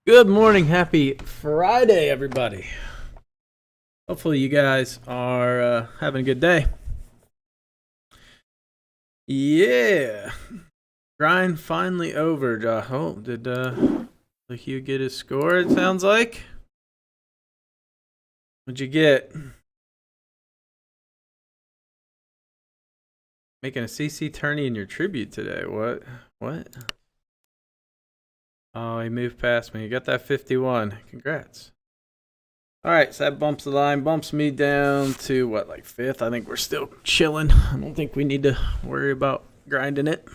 Good morning. Happy Friday, everybody. Hopefully, you guys are having a good day. Yeah. Grind finally over, Josh. Oh, did Hugh get his score, it sounds like? What'd you get? Making a CC tourney in your tribute today. What? Oh, he moved past me. You got that 51. Congrats. All right, so that bumps the line, bumps me down to what, like fifth? I think we're still chilling. I don't think we need to worry about grinding it.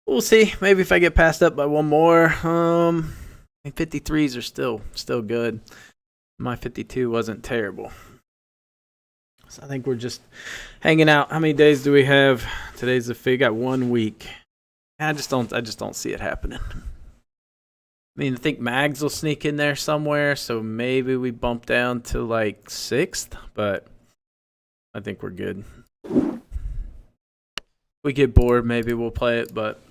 We'll see. Maybe if I get passed up by one more. I think 53s are still good. My 52 wasn't terrible. So I think we're just hanging out. How many days do we have? Today's the fig. Got 1 week. I just don't see it happening. I mean, I think Mags will sneak in there somewhere, so maybe we bump down to like 6th, but I think we're good. If we get bored, maybe we'll play it, but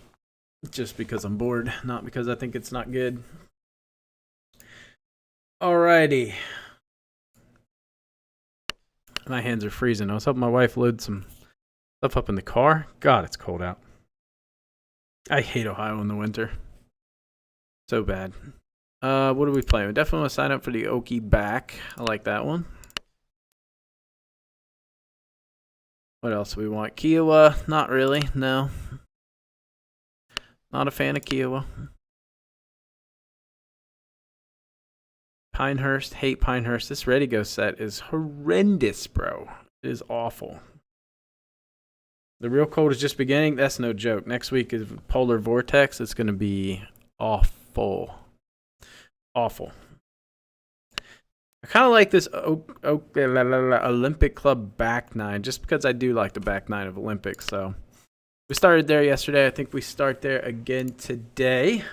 just because I'm bored, not because I think it's not good. Alrighty. My hands are freezing. I was hoping my wife load some stuff up in the car. God, it's cold out. I hate Ohio in the winter. So bad. What are we playing? We definitely want to sign up for the Okie back. I like that one. What else do we want? Kiowa? Not really. No. Not a fan of Kiowa. Pinehurst. Hate Pinehurst. This Ready Go set is horrendous, bro. It is awful. The real cold is just beginning. That's no joke. Next week is polar vortex. It's going to be awful. Awful. I kind of like this Olympic Club back nine, just because I do like the back nine of Olympics. So we started there yesterday. I think we start there again today.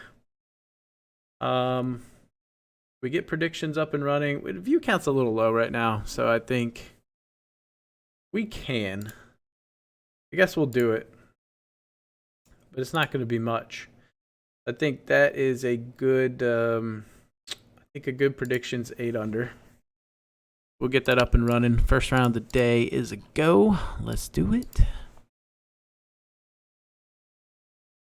We get predictions up and running. The view count's a little low right now, so I think we can. I guess we'll do it, but it's not going to be much. I think that is a good, I think a good prediction's 8 under. We'll get that up and running. First round of the day is a go. Let's do it.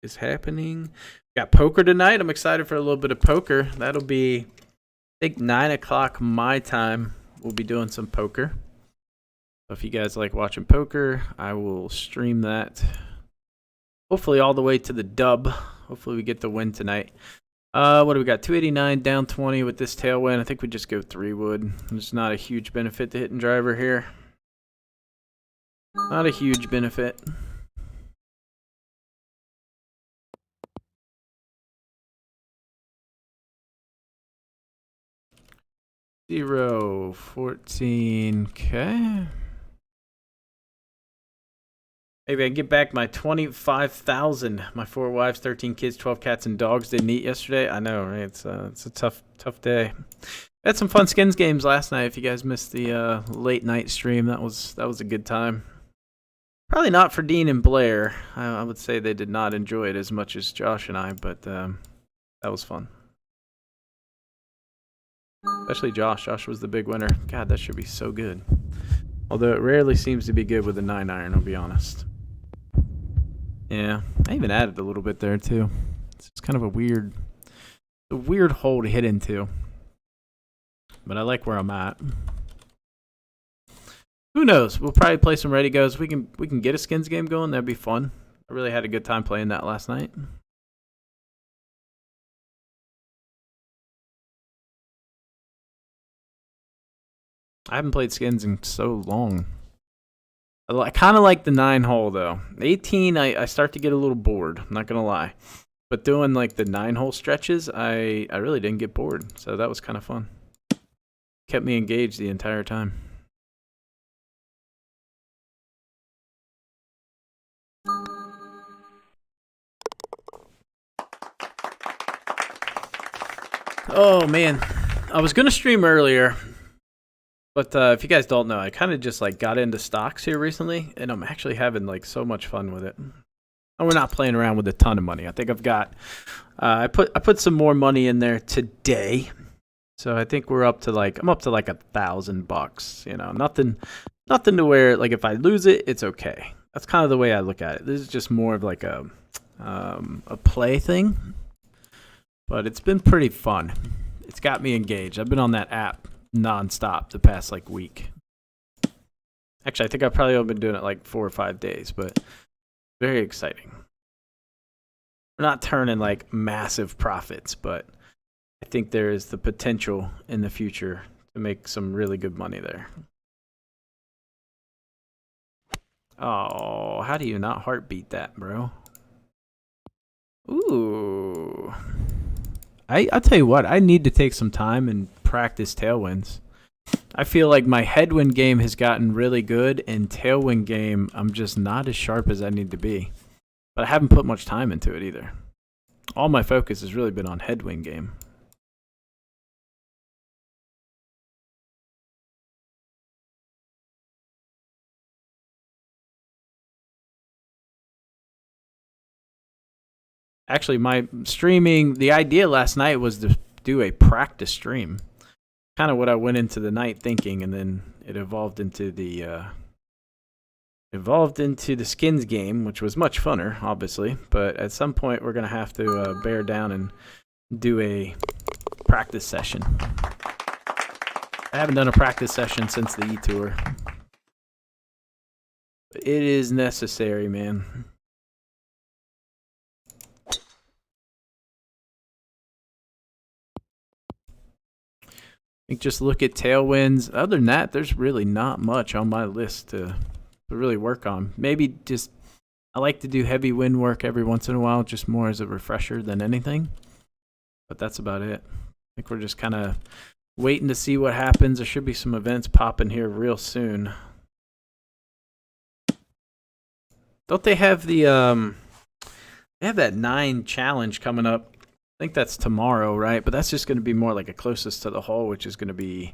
It's happening. Got poker tonight. I'm excited for a little bit of poker. That'll be, I think, 9 o'clock my time. We'll be doing some poker. So if you guys like watching poker, I will stream that. Hopefully all the way to the dub. Hopefully we get the win tonight. What do we got? 289 down 20 with this tailwind. I think we just go 3 wood. There's not a huge benefit to hitting driver here. Not a huge benefit. Zero 14. Okay. Maybe I get back my 25,000. My 4 wives, 13 kids, 12 cats, and dogs didn't eat yesterday. I know, right? It's a tough day. I had some fun skins games last night. If you guys missed the late night stream, that was a good time. Probably not for Dean and Blair. I would say they did not enjoy it as much as Josh and I, but that was fun. Especially Josh. Josh was the big winner. God, that should be so good. Although it rarely seems to be good with a 9-iron, I'll be honest. Yeah, I even added a little bit there too. It's kind of a weird hole to hit into. But I like where I'm at. Who knows? We'll probably play some Ready Goes. We can get a skins game going. That'd be fun. I really had a good time playing that last night. I haven't played skins in so long. I kind of like the 9 hole though. 18, I start to get a little bored. I'm not gonna lie, but doing like the 9 hole stretches, I really didn't get bored. So that was kind of fun. Kept me engaged the entire time. Oh man, I was gonna stream earlier. But if you guys don't know, I kind of just like got into stocks here recently, and I'm actually having like so much fun with it. And we're not playing around with a ton of money. I think I've got I put some more money in there today. So I think we're up to like I'm up to like $1,000, you know. Nothing to where like if I lose it, it's okay. That's kind of the way I look at it. This is just more of like a play thing. But it's been pretty fun. It's got me engaged. I've been on that app nonstop the past like week. Actually, I think I've probably only been doing it like 4 or 5 days, but very exciting. We're not turning like massive profits, but I think there is the potential in the future to make some really good money there. Oh, how do you not heartbeat that, bro? Ooh. I'll tell you what, I need to take some time and practice tailwinds. I feel like my headwind game has gotten really good, and tailwind game, I'm just not as sharp as I need to be. But I haven't put much time into it either. All my focus has really been on headwind game. Actually, my streaming, the idea last night was to do a practice stream. Kind of what I went into the night thinking, and then it evolved into the skins game, which was much funner, obviously. But at some point, we're gonna have to bear down and do a practice session. I haven't done a practice session since the E-Tour. But it is necessary, man. I think just look at tailwinds. Other than that, there's really not much on my list to really work on. Maybe just I like to do heavy wind work every once in a while, just more as a refresher than anything. But that's about it. I think we're just kind of waiting to see what happens. There should be some events popping here real soon. Don't they have the they have that 9 challenge coming up? I think that's tomorrow, right? But that's just going to be more like a closest to the hole, which is going to be,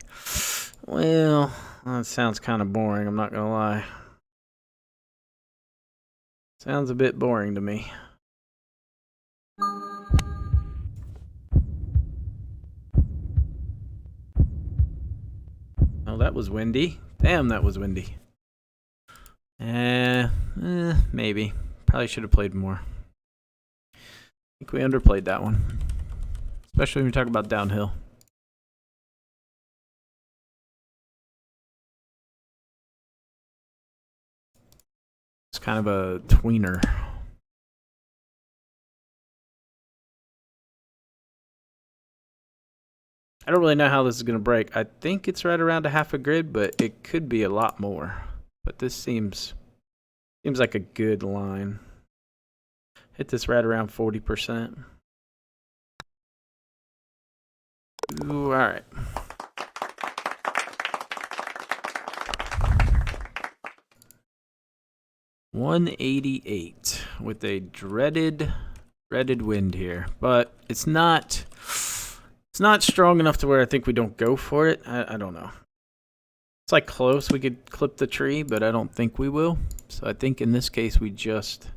well, that sounds kind of boring. I'm not going to lie. Sounds a bit boring to me. Oh, that was windy. Damn, that was windy. Maybe. Probably should have played more. I think we underplayed that one. Especially when we talk about downhill. It's kind of a tweener. I don't really know how this is going to break. I think it's right around a half a grid, but it could be a lot more. But this seems like a good line. Hit this right around 40%. Ooh, all right. $188 with a dreaded wind here, but it's not strong enough to where I think we don't go for it. I don't know. It's like close. We could clip the tree, but I don't think we will. So I think in this case we just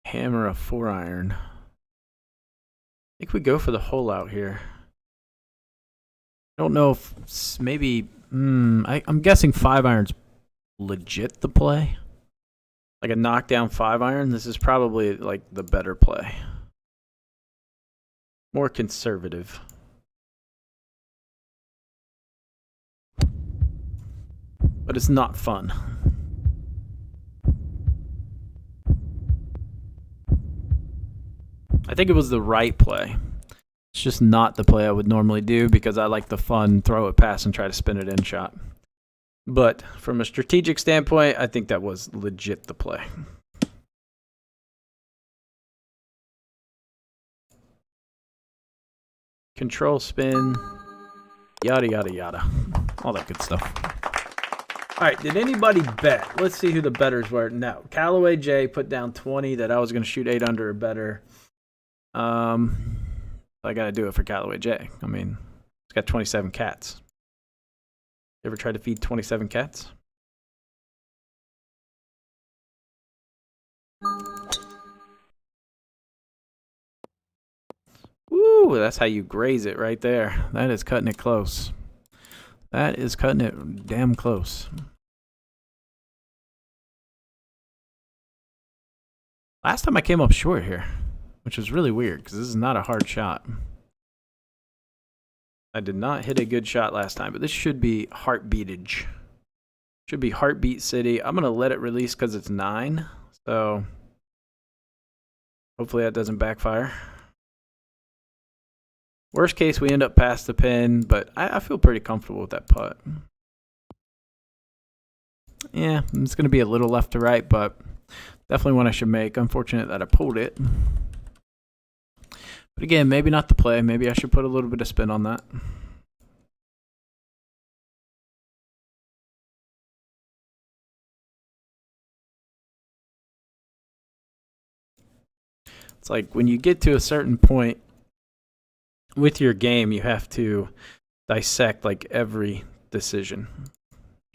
hammer a 4-iron. I think we go for the hole out here. I don't know if maybe I'm guessing 5-iron's legit the play. Like a knockdown 5-iron. This is probably like the better play. More conservative. But it's not fun. I think it was the right play. It's just not the play I would normally do because I like the fun throw it pass and try to spin it in shot. But from a strategic standpoint, I think that was legit the play. Control spin, yada, yada, yada. All that good stuff. All right, did anybody bet? Let's see who the bettors were. No, Callaway J put down 20 that I was going to shoot 8 under or better. I got to do it for Callaway J. I mean, it's got 27 cats. You ever tried to feed 27 cats? Woo! That's how you graze it right there. That is cutting it close. That is cutting it damn close. Last time I came up short here, which was really weird because this is not a hard shot. I did not hit a good shot last time, but this should be heartbeatage. Should be heartbeat city. I'm going to let it release because it's 9. So hopefully that doesn't backfire. Worst case, we end up past the pin, but I feel pretty comfortable with that putt. Yeah, it's going to be a little left to right, but definitely one I should make. Unfortunate that I pulled it. But again, maybe not the play. Maybe I should put a little bit of spin on that. It's like when you get to a certain point with your game, you have to dissect like every decision.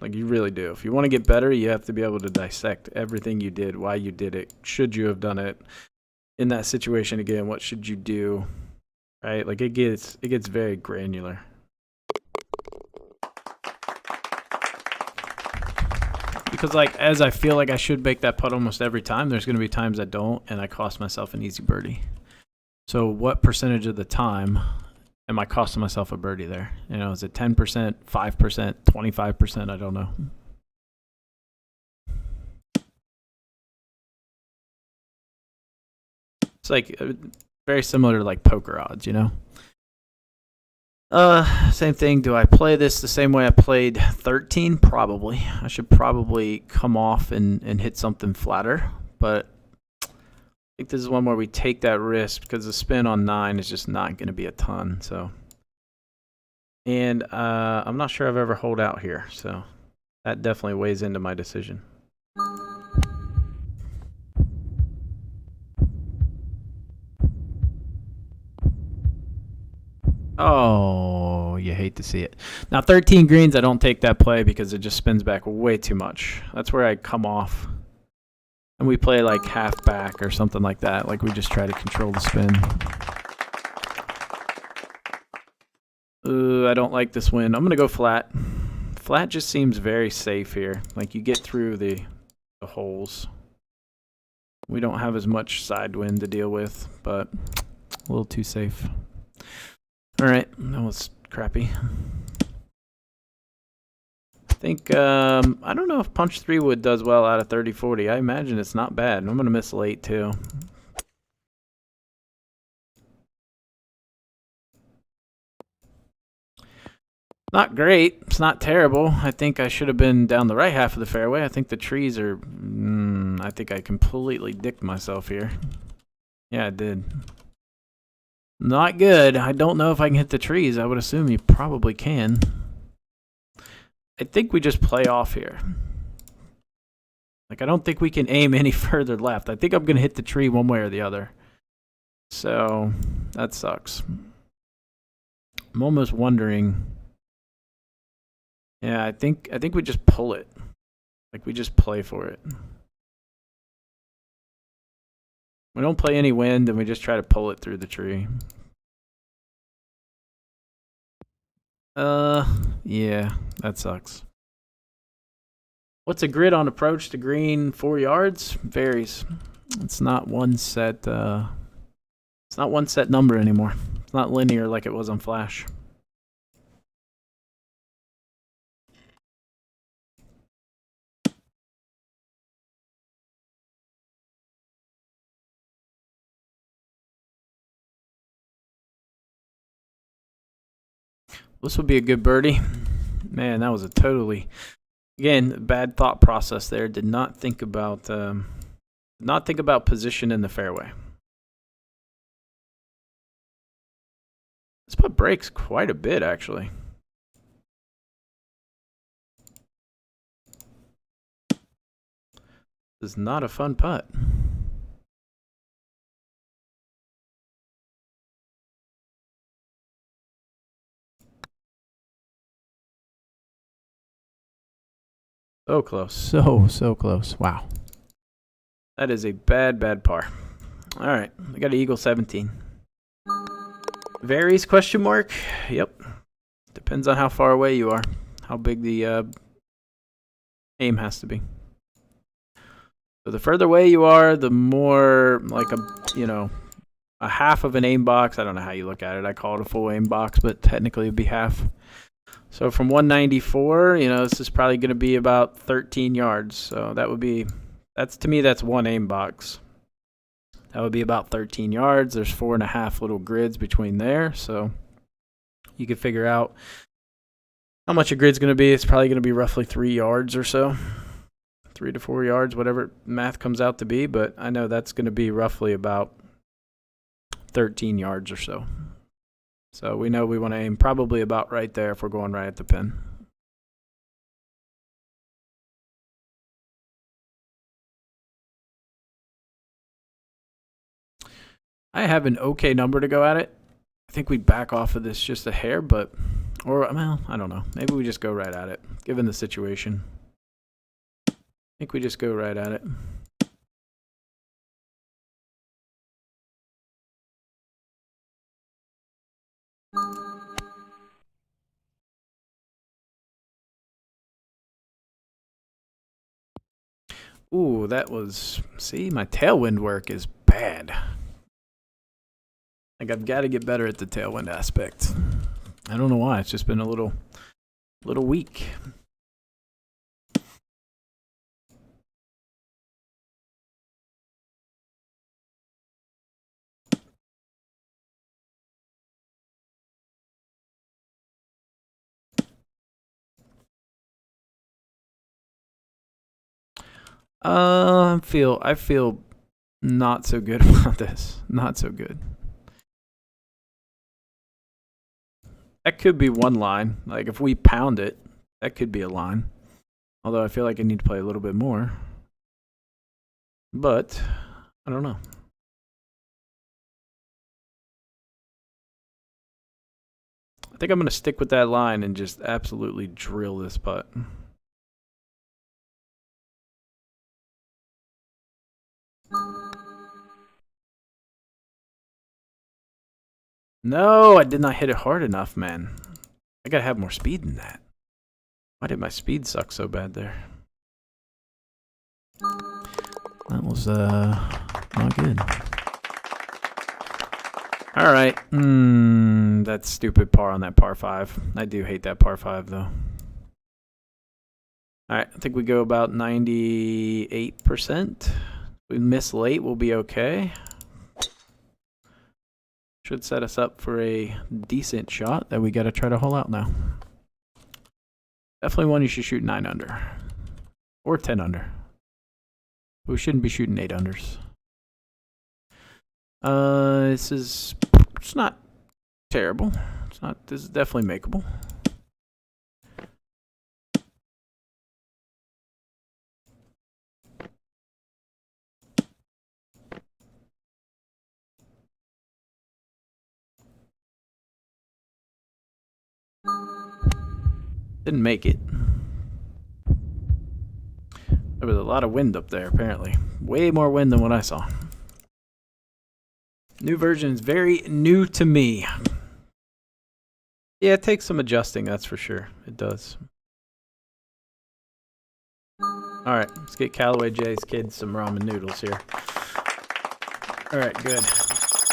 Like you really do. If you want to get better, you have to be able to dissect everything you did, why you did it, should you have done it in that situation again, what should you do, right? Like it gets very granular. Because like as I feel like I should make that putt almost every time, there's going to be times I don't, and I cost myself an easy birdie. So what percentage of the time am I costing myself a birdie there? You know, is it 10%, 5%, 25%? I don't know. It's like very similar to like poker odds, you know? Same thing. Do I play this the same way I played 13? Probably. I should probably come off and hit something flatter, but I think this is one where we take that risk because the spin on 9 is just not going to be a ton. So, and I'm not sure I've ever holed out here, so that definitely weighs into my decision. Oh, you hate to see it. Now 13 greens, I don't take that play because it just spins back way too much. That's where I come off. And we play like half back or something like that. Like we just try to control the spin. I don't like this wind. I'm going to go flat. Flat just seems very safe here. Like you get through the holes. We don't have as much side wind to deal with, but a little too safe. All right, that was crappy. I think, I don't know if punch 3 wood does well out of 30-40. I imagine it's not bad. I'm going to miss late too. Not great. It's not terrible. I think I should have been down the right half of the fairway. I think the trees are, I think I completely dicked myself here. Yeah, I did. Not good. I don't know if I can hit the trees. I would assume you probably can. I think we just play off here. Like, I don't think we can aim any further left. I think I'm going to hit the tree one way or the other. So, that sucks. I'm almost wondering. Yeah, I think we just pull it. Like, we just play for it. We don't play any wind, and we just try to pull it through the tree. Yeah, that sucks. What's a grid on approach to green 4 yards? Varies. It's not one set. It's not one set number anymore. It's not linear like it was on Flash. This would be a good birdie. Man, that was a totally, again, bad thought process there. Did not think about position in the fairway. This putt breaks quite a bit, actually. This is not a fun putt. So close. So close. Wow. That is a bad par. All right. I got an eagle 17. Varies, question mark? Yep. Depends on how far away you are. How big the aim has to be. So the further away you are, the more like a half of an aim box. I don't know how you look at it. I call it a full aim box, but technically it'd be half. So from 194, this is probably going to be about 13 yards. So to me, that's one aim box. That would be about 13 yards. There's 4.5 little grids between there. So you can figure out how much a grid's going to be. It's probably going to be roughly 3 yards or so. 3 to 4 yards, whatever math comes out to be. But I know that's going to be roughly about 13 yards or so. So we know we want to aim probably about right there if we're going right at the pin. I have an okay number to go at it. I think we back off of this just a hair, I don't know. Maybe we just go right at it, given the situation. I think we just go right at it. Ooh, see, my tailwind work is bad. Like, I've got to get better at the tailwind aspect. I don't know why. It's just been a little weak. I feel not so good about this. Not so good. That could be one line. Like, if we pound it, that could be a line. Although I feel like I need to play a little bit more. But I don't know. I think I'm going to stick with that line and just absolutely drill this putt. No, I did not hit it hard enough, man. I gotta have more speed than that. Why did my speed suck so bad there? That was not good. All right. That's stupid par on that par 5. I do hate that par 5 though. All right, I think we go about 98%. We miss late, we'll be okay. Should set us up for a decent shot that we got to try to hole out now. Definitely one you should shoot 9 under. Or 10 under. We shouldn't be shooting 8 unders. It's not terrible. This is definitely makeable. Didn't make it. There was a lot of wind up there, apparently. Way more wind than what I saw. New version is very new to me. Yeah, it takes some adjusting, that's for sure. It does. Alright, let's get Callaway J's kids some ramen noodles here. Alright, good.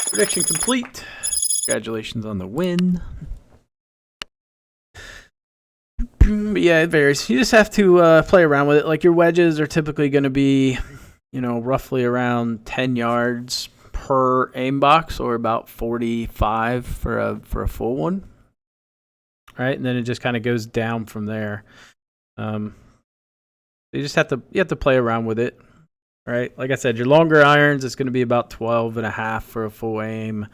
Prediction complete. Congratulations on the win. Yeah, it varies. You just have to play around with it. Like, your wedges are typically going to be, roughly around 10 yards per aim box, or about 45 for a full one. Right, and then it just kind of goes down from there. You have to play around with it. Right, like I said, your longer irons, it's going to be about 12.5 for a full aim.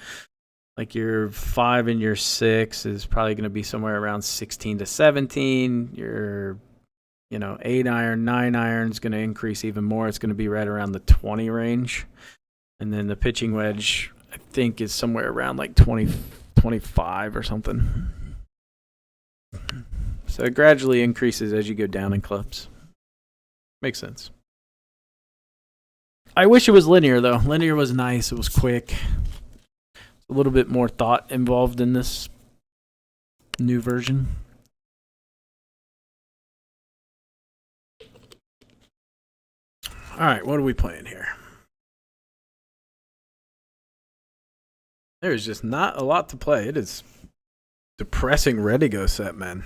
Like, your 5 and your 6 is probably going to be somewhere around 16 to 17. Your, 8 iron, 9 iron is going to increase even more. It's going to be right around the 20 range. And then the pitching wedge, I think, is somewhere around like 20, 25 or something. So it gradually increases as you go down in clubs. Makes sense. I wish it was linear, though. Linear was nice. It was quick. A little bit more thought involved in this new version. All right, what are we playing here? There's just not a lot to play. It is depressing ready-go set, man.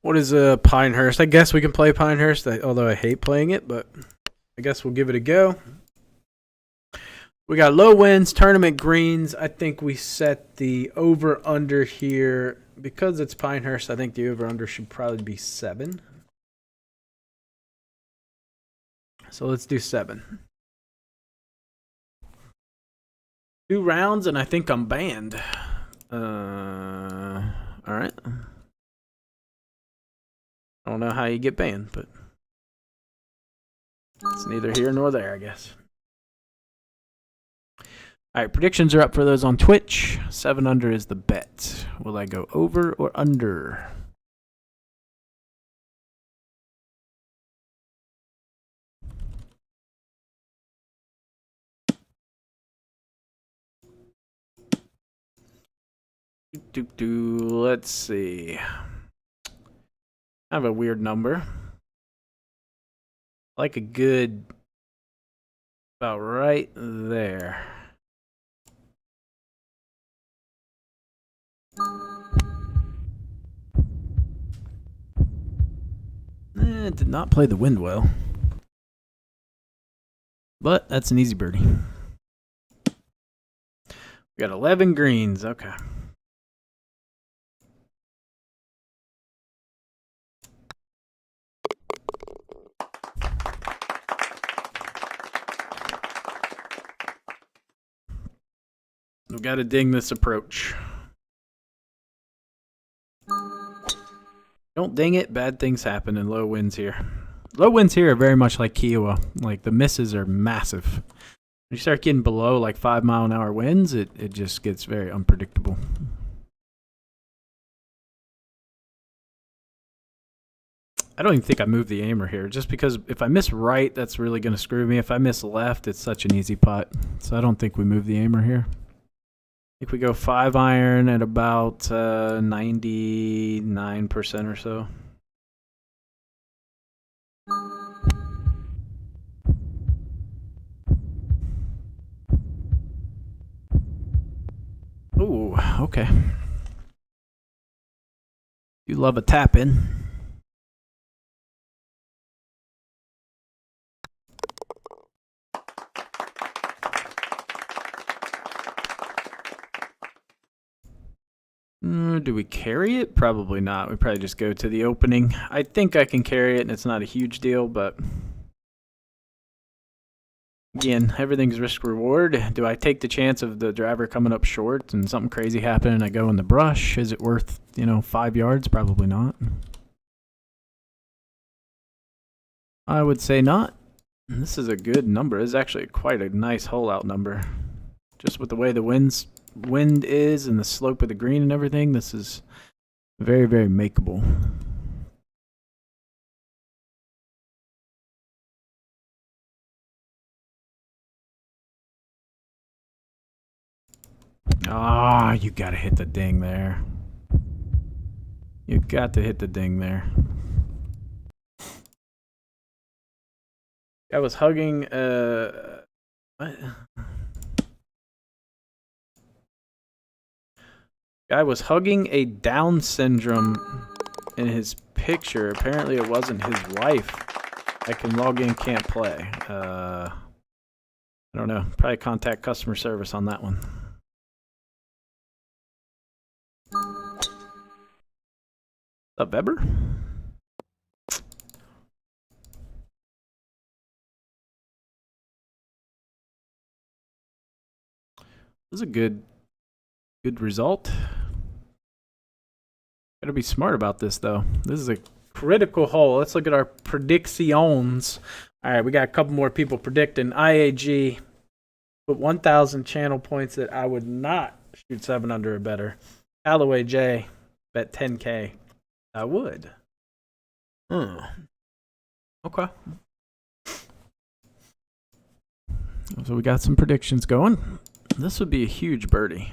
What is Pinehurst? I guess we can play Pinehurst, although I hate playing it, but I guess we'll give it a go. We got low wins, tournament greens. I think we set the over-under here. Because it's Pinehurst, I think the over-under should probably be 7. So let's do 7. 2 rounds, and I think I'm banned. All right. I don't know how you get banned, but it's neither here nor there, I guess. All right, predictions are up for those on Twitch. 7 under is the bet. Will I go over or under? Let's see. I have a weird number. Like a good, about right there. It did not play the wind well. But that's an easy birdie. We got 11 greens. Okay. We got to ding this approach. Don't ding it, bad things happen in low winds here. Low winds here are very much like Kiowa. Like, the misses are massive. When you start getting below like 5-mile-an-hour winds, it just gets very unpredictable. I don't even think I moved the aimer here, just because if I miss right, that's really going to screw me. If I miss left, it's such an easy putt. So I don't think we move the aimer here. I think we go 5-iron at about 99% or so. Ooh, okay. You love a tap in. Do we carry it? Probably not. We probably just go to the opening. I think I can carry it, and it's not a huge deal, but again, everything's risk reward. Do I take the chance of the driver coming up short and something crazy happening and I go in the brush? Is it worth, 5 yards? Probably not. I would say not. This is a good number. This is actually quite a nice hole out number. Just with the way the wind is and the slope of the green and everything, this is very, very makeable. Ah, you gotta hit the ding there. You got to hit the ding there. I was hugging what? Guy was hugging a Down syndrome in his picture. Apparently it wasn't his wife. I can log in, can't play. I don't know. Probably contact customer service on that one. What's up, Weber? This is a good result. Gotta be smart about this, though. This is a critical hole. Let's look at our predictions. All right, we got a couple more people predicting. IAG put 1,000 channel points that I would not shoot 7 under or better. Alloway J bet 10K. I would. Okay. So we got some predictions going. This would be a huge birdie.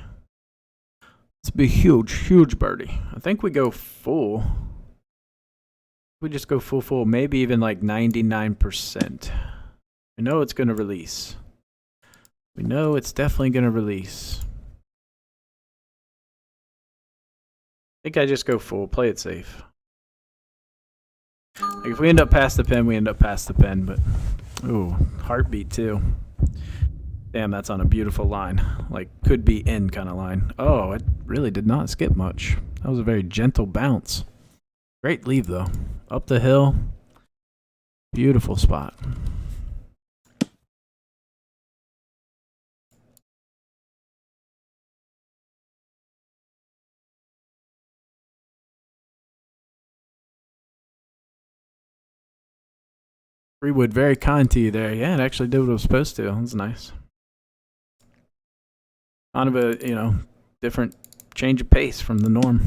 This would be a huge, huge birdie. I think we go full. We just go full, maybe even like 99%. We know it's going to release. We know it's definitely going to release. I think I just go full, play it safe. Like if we end up past the pin, we end up past the pin, but ooh, heartbeat too. Damn, that's on a beautiful line. Like could be in kind of line. Oh, it really did not skip much. That was a very gentle bounce. Great leave though. Up the hill. Beautiful spot. Freewood, very kind to you there. Yeah, it actually did what it was supposed to. That was nice. Kind of a, different change of pace from the norm.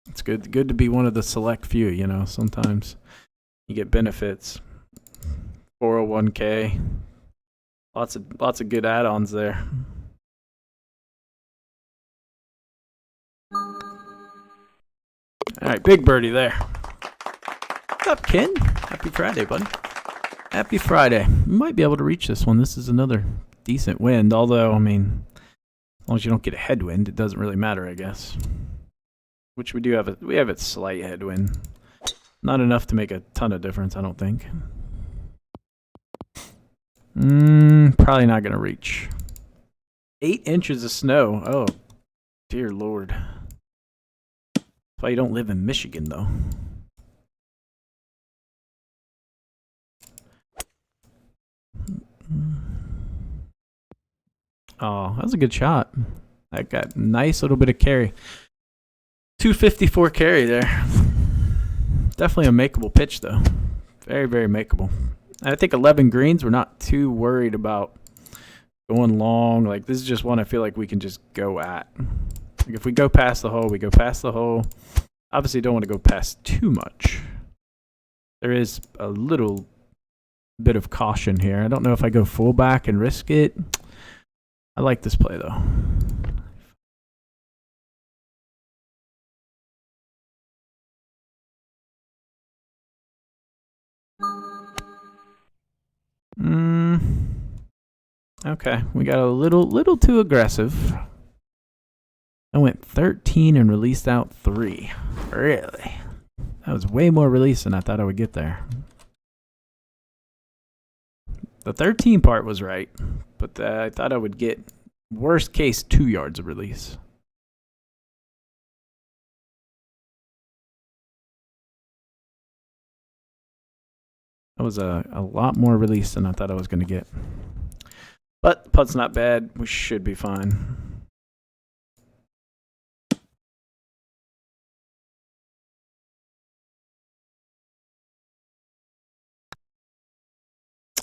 It's good to be one of the select few, sometimes you get benefits. 401k. Lots of good add-ons there. All right, big birdie there. What's up, Ken? Happy Friday, buddy. Happy Friday. We might be able to reach this one. This is another decent wind, although, I mean, as long as you don't get a headwind, it doesn't really matter, I guess. Which we do have we have a slight headwind. Not enough to make a ton of difference, I don't think. Probably not going to reach. 8 inches of snow. Oh, dear Lord. That's why you don't live in Michigan, though. Oh, that was a good shot. That got a nice little bit of carry. 254 carry there. Definitely a makeable pitch, though. Very, very makeable. I think 11 greens, we're not too worried about going long. Like, this is just one I feel like we can just go at. Like, if we go past the hole, we go past the hole. Obviously, don't want to go past too much. There is a little bit of caution here. I don't know if I go full back and risk it. I like this play, though. Okay, we got a little too aggressive. I went 13 and released out 3. Really? That was way more release than I thought I would get there. The 13 part was right, but I thought I would get, worst case, 2 yards of release. That was a lot more release than I thought I was going to get. But the putt's not bad. We should be fine.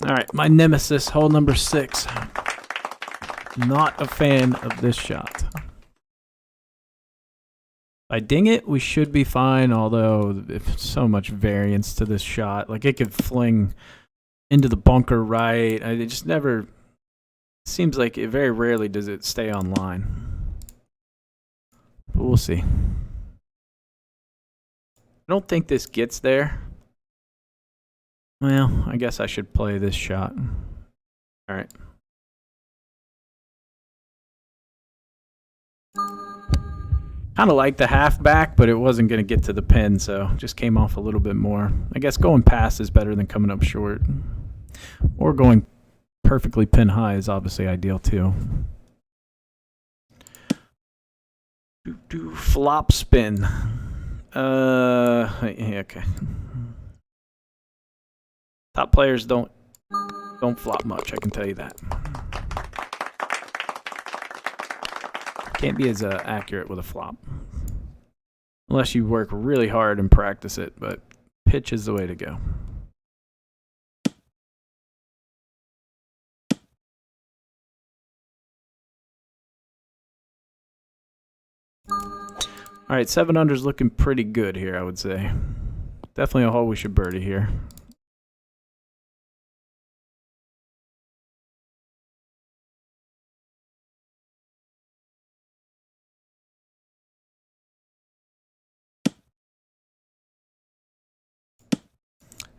All right, my nemesis, hole number 6. Not a fan of this shot. If I ding it, we should be fine, although there's so much variance to this shot. Like, it could fling into the bunker right. It just never... Seems like it very rarely does it stay on line. But we'll see. I don't think this gets there. Well, I guess I should play this shot. All right. Kind of like the halfback, but it wasn't going to get to the pin, so just came off a little bit more. I guess going past is better than coming up short. Or going perfectly pin high is obviously ideal too. Do flop spin. Okay. Top players don't flop much, I can tell you that. Can't be as accurate with a flop. Unless you work really hard and practice it, but pitch is the way to go. All right, 7 under's looking pretty good here, I would say. Definitely a hole we should birdie here.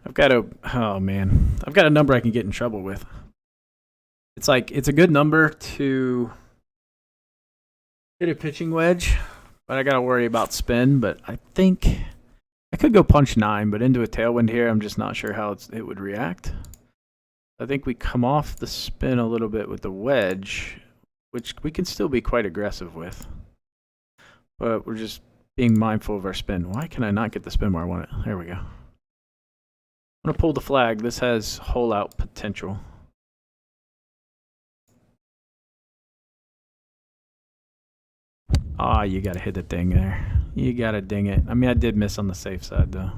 I've got a, oh man, I've got a number I can get in trouble with. It's like, it's a good number to hit a pitching wedge, but I got to worry about spin. But I think I could go punch 9, but into a tailwind here, I'm just not sure how it would react. I think we come off the spin a little bit with the wedge, which we can still be quite aggressive with. But we're just being mindful of our spin. Why can I not get the spin where I want it? There we go. I'm going to pull the flag. This has hole out potential. Ah, you got to hit the thing there. You got to ding it. I mean, I did miss on the safe side, though.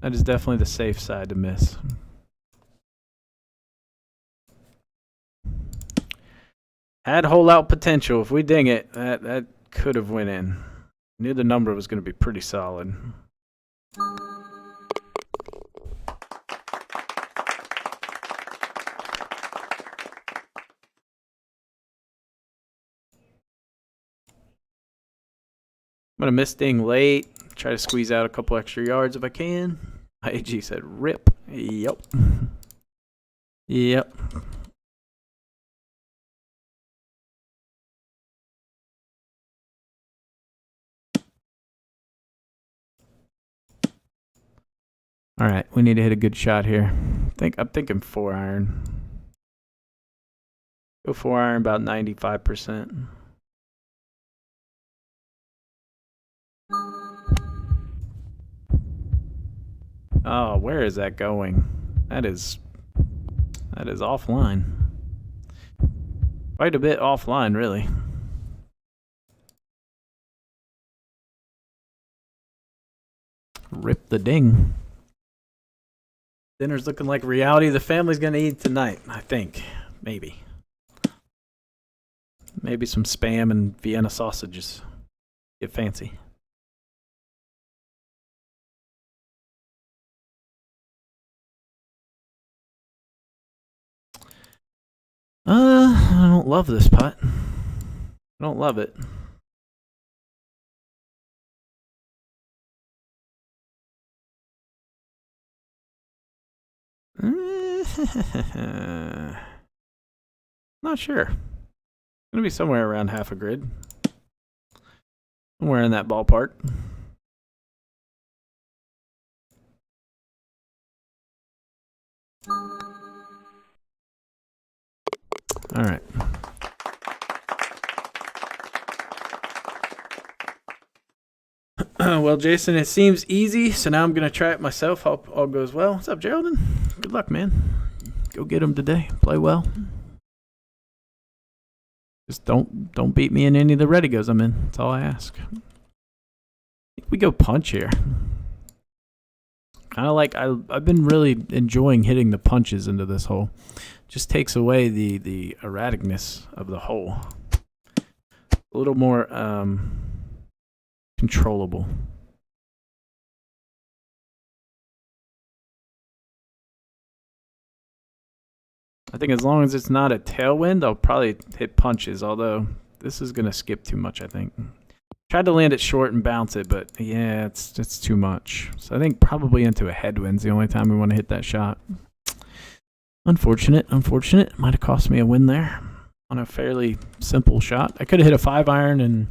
That is definitely the safe side to miss. Had hole out potential. If we ding it, that could have went in. Knew the number was going to be pretty solid. I'm going to miss ding late. Try to squeeze out a couple extra yards if I can. IAG said rip. Yep. Yep. All right, we need to hit a good shot here. I'm thinking 4-iron. Go 4-iron about 95%. Oh, where is that going? That is offline. Quite a bit offline, really. Rip the ding. Dinner's looking like reality the family's gonna eat tonight, I think. Maybe. Maybe some Spam and Vienna sausages. Get fancy. I don't love this putt. I don't love it. Not sure. Gonna be somewhere around half a grid. Somewhere in that ballpark. All right. Well, Jason, it seems easy, so now I'm going to try it myself. Hope all goes well. What's up, Geraldine? Good luck, man. Go get him today. Play well. Just don't beat me in any of the ready goes I'm in. That's all I ask. I think we go punch here. Kind of like I've been really enjoying hitting the punches into this hole. Just takes away the erraticness of the hole. A little more controllable. I think as long as it's not a tailwind, I'll probably hit punches, although this is going to skip too much, I think. Tried to land it short and bounce it, but yeah, it's too much. So I think probably into a headwind's the only time we want to hit that shot. Unfortunate. Might have cost me a win there on a fairly simple shot. I could have hit a 5-iron and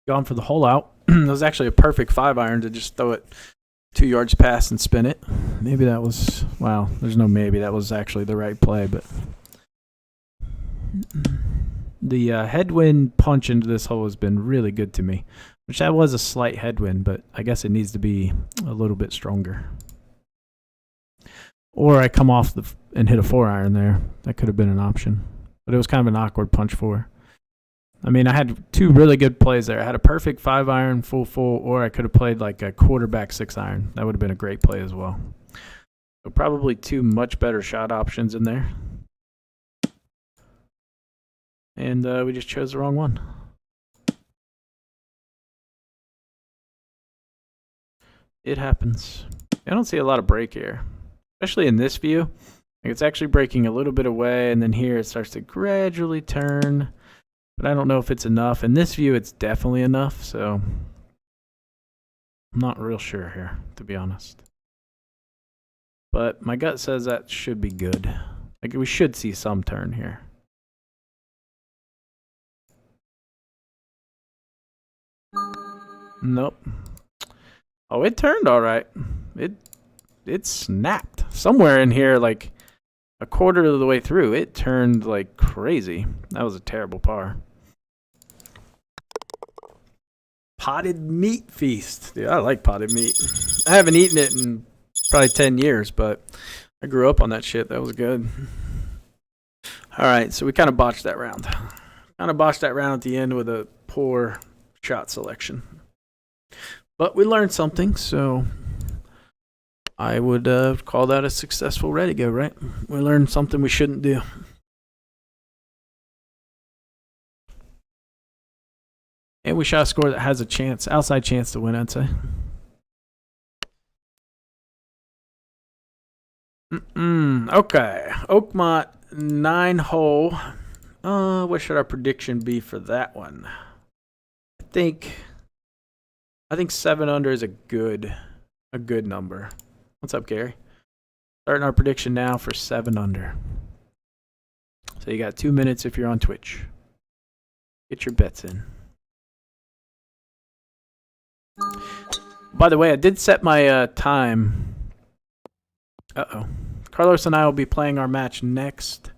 gone for the hole out. It was actually a perfect 5-iron to just throw it 2 yards past and spin it. Maybe that was, wow, there's no maybe. That was actually the right play, but the headwind punch into this hole has been really good to me, which that was a slight headwind, but I guess it needs to be a little bit stronger. Or I come off and hit a 4-iron there. That could have been an option, but it was kind of an awkward punch 4. I mean, I had 2 really good plays there. I had a perfect 5-iron, full, or I could have played like a quarterback 6-iron. That would have been a great play as well. So probably 2 much better shot options in there. And we just chose the wrong one. It happens. I don't see a lot of break here, especially in this view. Like it's actually breaking a little bit away, and then here it starts to gradually turn. But I don't know if it's enough. In this view, it's definitely enough, so I'm not real sure here, to be honest. But my gut says that should be good. Like we should see some turn here. Nope. Oh, it turned all right. It snapped. Somewhere in here, like a quarter of the way through, it turned like crazy. That was a terrible par. Potted meat feast. Dude, I like potted meat. I haven't eaten it in probably 10 years, but I grew up on that shit. That was good. All right, so we kind of botched that round. Kind of botched that round at the end with a poor shot selection. But we learned something, so I would call that a successful ready go, right? We learned something we shouldn't do. And we shot a score that has a chance, outside chance to win, I'd say. Okay. Oakmont 9-hole. What should our prediction be for that one? I think 7 under is a good number. What's up, Gary? Starting our prediction now for 7 under. So you got 2 minutes if you're on Twitch. Get your bets in. By the way, I did set my time. Carlos and I will be playing our match next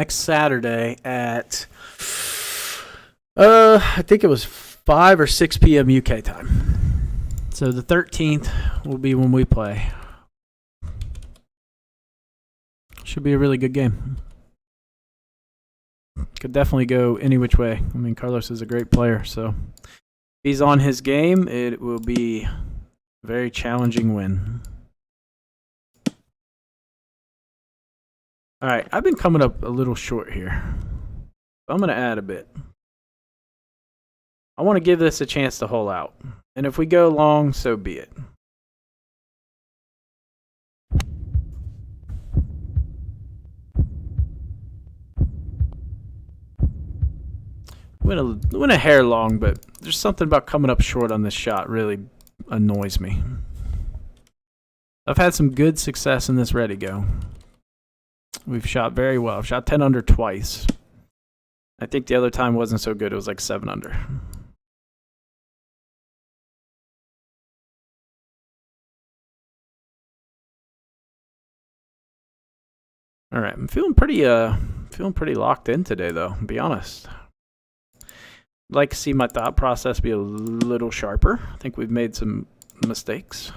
Saturday at I think it was 5 or 6 p.m. UK time. So the 13th will be when we play. Should be a really good game. Could definitely go any which way. I mean, Carlos is a great player, so if he's on his game, it will be a very challenging win. All right, I've been coming up a little short here. I'm going to add a bit. I want to give this a chance to hole out. And if we go long, so be it. Went a hair long, but there's something about coming up short on this shot really annoys me. I've had some good success in this ready go. We've shot very well. I've shot 10 under twice. I think the other time wasn't so good. It was like 7 under. All right, I'm feeling pretty locked in today, though. To be honest, I'd like to see my thought process be a little sharper. I think we've made some mistakes,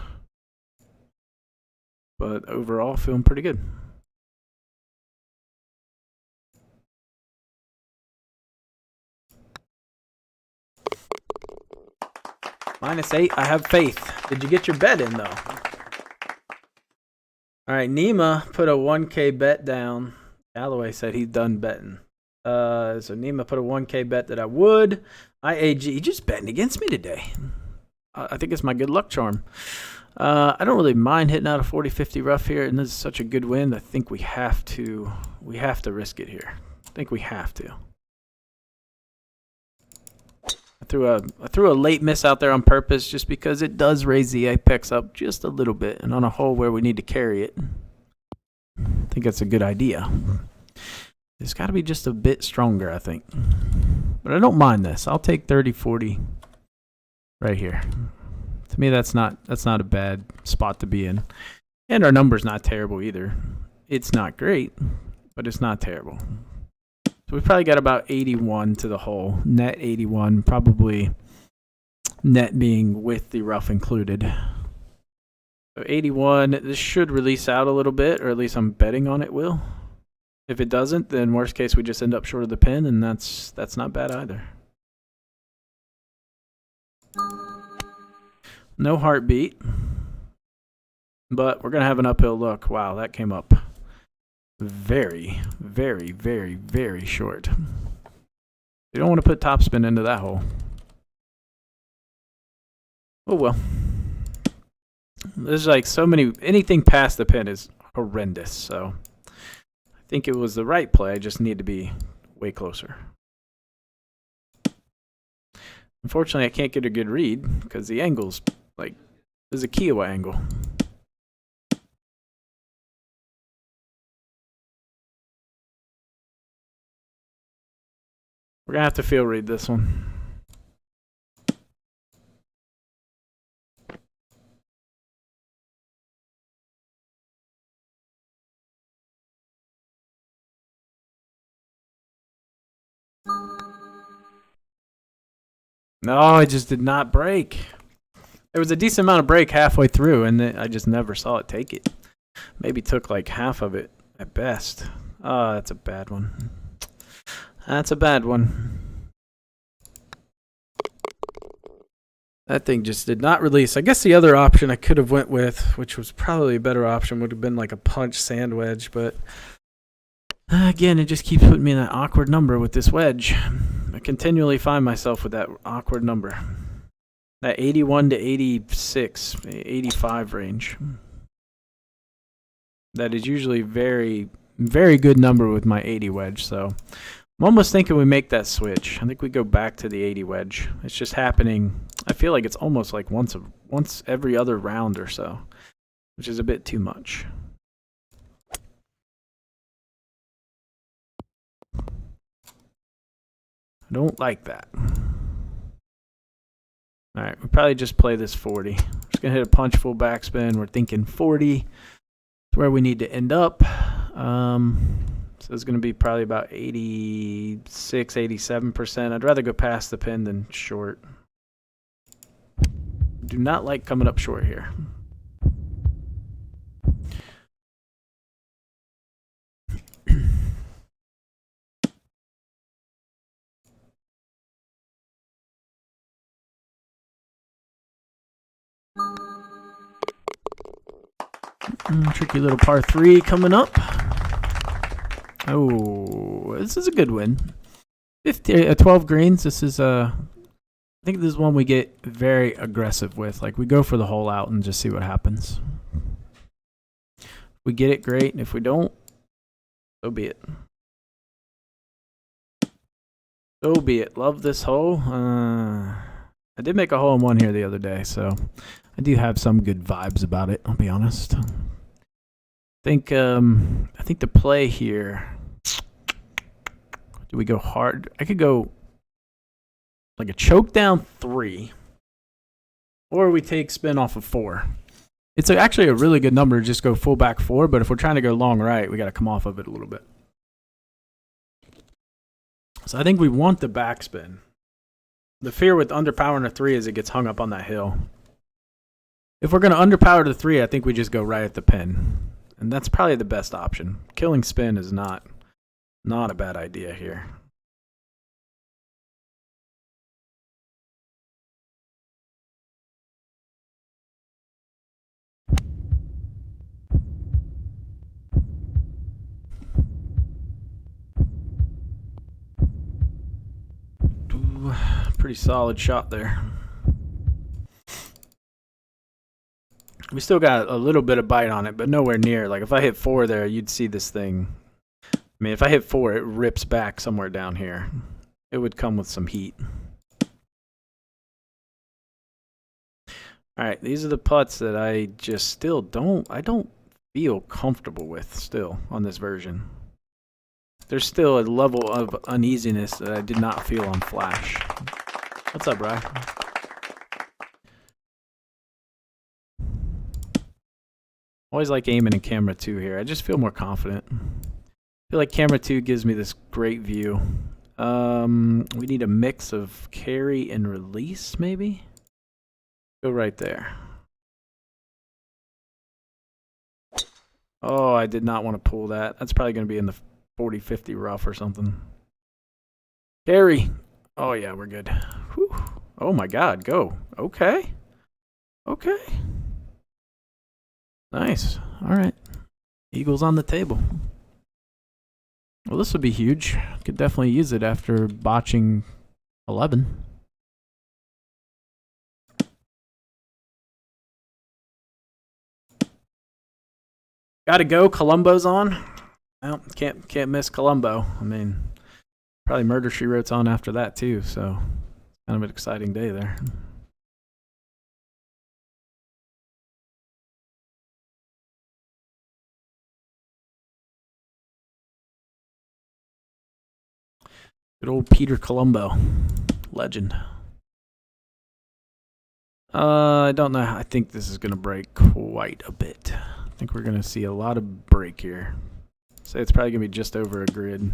but overall, feeling pretty good. -8. I have faith. Did you get your bet in though? All right, Nima put a 1K bet down. Galloway said he's done betting. So Nima put a 1K bet that I would. IAG just betting against me today. I think it's my good luck charm. I don't really mind hitting out a 40-50 rough here, and this is such a good win. I think we have to risk it here. I think we have to. I threw a late miss out there on purpose just because it does raise the apex up just a little bit, and on a hole where we need to carry it, I think that's a good idea. It's got to be just a bit stronger, I think. But I don't mind this. I'll take 30-40 right here. To me, that's not a bad spot to be in. And our number's not terrible either. It's not great, but it's not terrible. So we've probably got about 81 to the hole. Net 81, probably net being with the rough included. So 81, this should release out a little bit, or at least I'm betting on it will. If it doesn't, then worst case we just end up short of the pin, and that's not bad either. No heartbeat, but we're going to have an uphill look. Wow, that came up very, very, very, very short. You don't want to put topspin into that hole. Oh well. There's like so many, anything past the pin is horrendous. So I think it was the right play. I just need to be way closer. Unfortunately, I can't get a good read because the angle's like, there's a Kiowa angle. We're going to have to field read this one. No, it just did not break. There was a decent amount of break halfway through, and I just never saw it take it. Maybe took like half of it at best. Oh, that's a bad one. That's a bad one. That thing just did not release. I guess the other option I could have went with, which was probably a better option, would have been like a punch sand wedge, but again, it just keeps putting me in that awkward number with this wedge. I continually find myself with that awkward number. That 81 to 86, 85 range. That is usually very, very good number with my 80 wedge, so I'm almost thinking we make that switch. I think we go back to the 80 wedge. It's just happening. I feel like it's almost like once every other round or so, which is a bit too much. I don't like that. All right, we'll probably just play this 40. Just going to hit a punch full backspin. We're thinking 40 is where we need to end up. So it's going to be probably about 86, 87%. I'd rather go past the pin than short. Do not like coming up short here. Tricky little par 3 coming up. Oh, this is a good win. 12 greens. This is I think this is one we get very aggressive with. Like we go for the hole out and just see what happens. If we get it, great. And if we don't, so be it. So be it. Love this hole. I did make a hole in one here the other day, so I do have some good vibes about it. I'll be honest. I think the play here. Do we go hard? I could go like a choke down 3, or we take spin off of 4. It's actually a really good number to just go full back 4, but if we're trying to go long right, we got to come off of it a little bit. So I think we want the backspin. The fear with underpowering a 3 is it gets hung up on that hill. If we're going to underpower the 3, I think we just go right at the pin. And that's probably the best option. Killing spin is not a bad idea here. Ooh, pretty solid shot there. We still got a little bit of bite on it, but nowhere near. Like if I hit 4 there, you'd see this thing. I mean, if I hit 4, it rips back somewhere down here. It would come with some heat. All right, these are the putts that I just still don't feel comfortable with still on this version. There's still a level of uneasiness that I did not feel on Flash. What's up, Bri? Always like aiming in camera 2 here. I just feel more confident. I feel like camera 2 gives me this great view. We need a mix of carry and release, maybe? Go right there. Oh, I did not want to pull that. That's probably going to be in the 40-50 rough or something. Carry. Oh, yeah, we're good. Whew. Oh, my God. Go. Okay. Okay. Nice. All right. Eagles on the table. Well, this would be huge. Could definitely use it after botching 11. Gotta go. Columbo's on. Well, can't miss Columbo. I mean, probably Murder She Wrote's on after that too. So kind of an exciting day there. Good old Peter Columbo, legend. I don't know. I think this is gonna break quite a bit. I think we're gonna see a lot of break here. So it's probably gonna be just over a grid.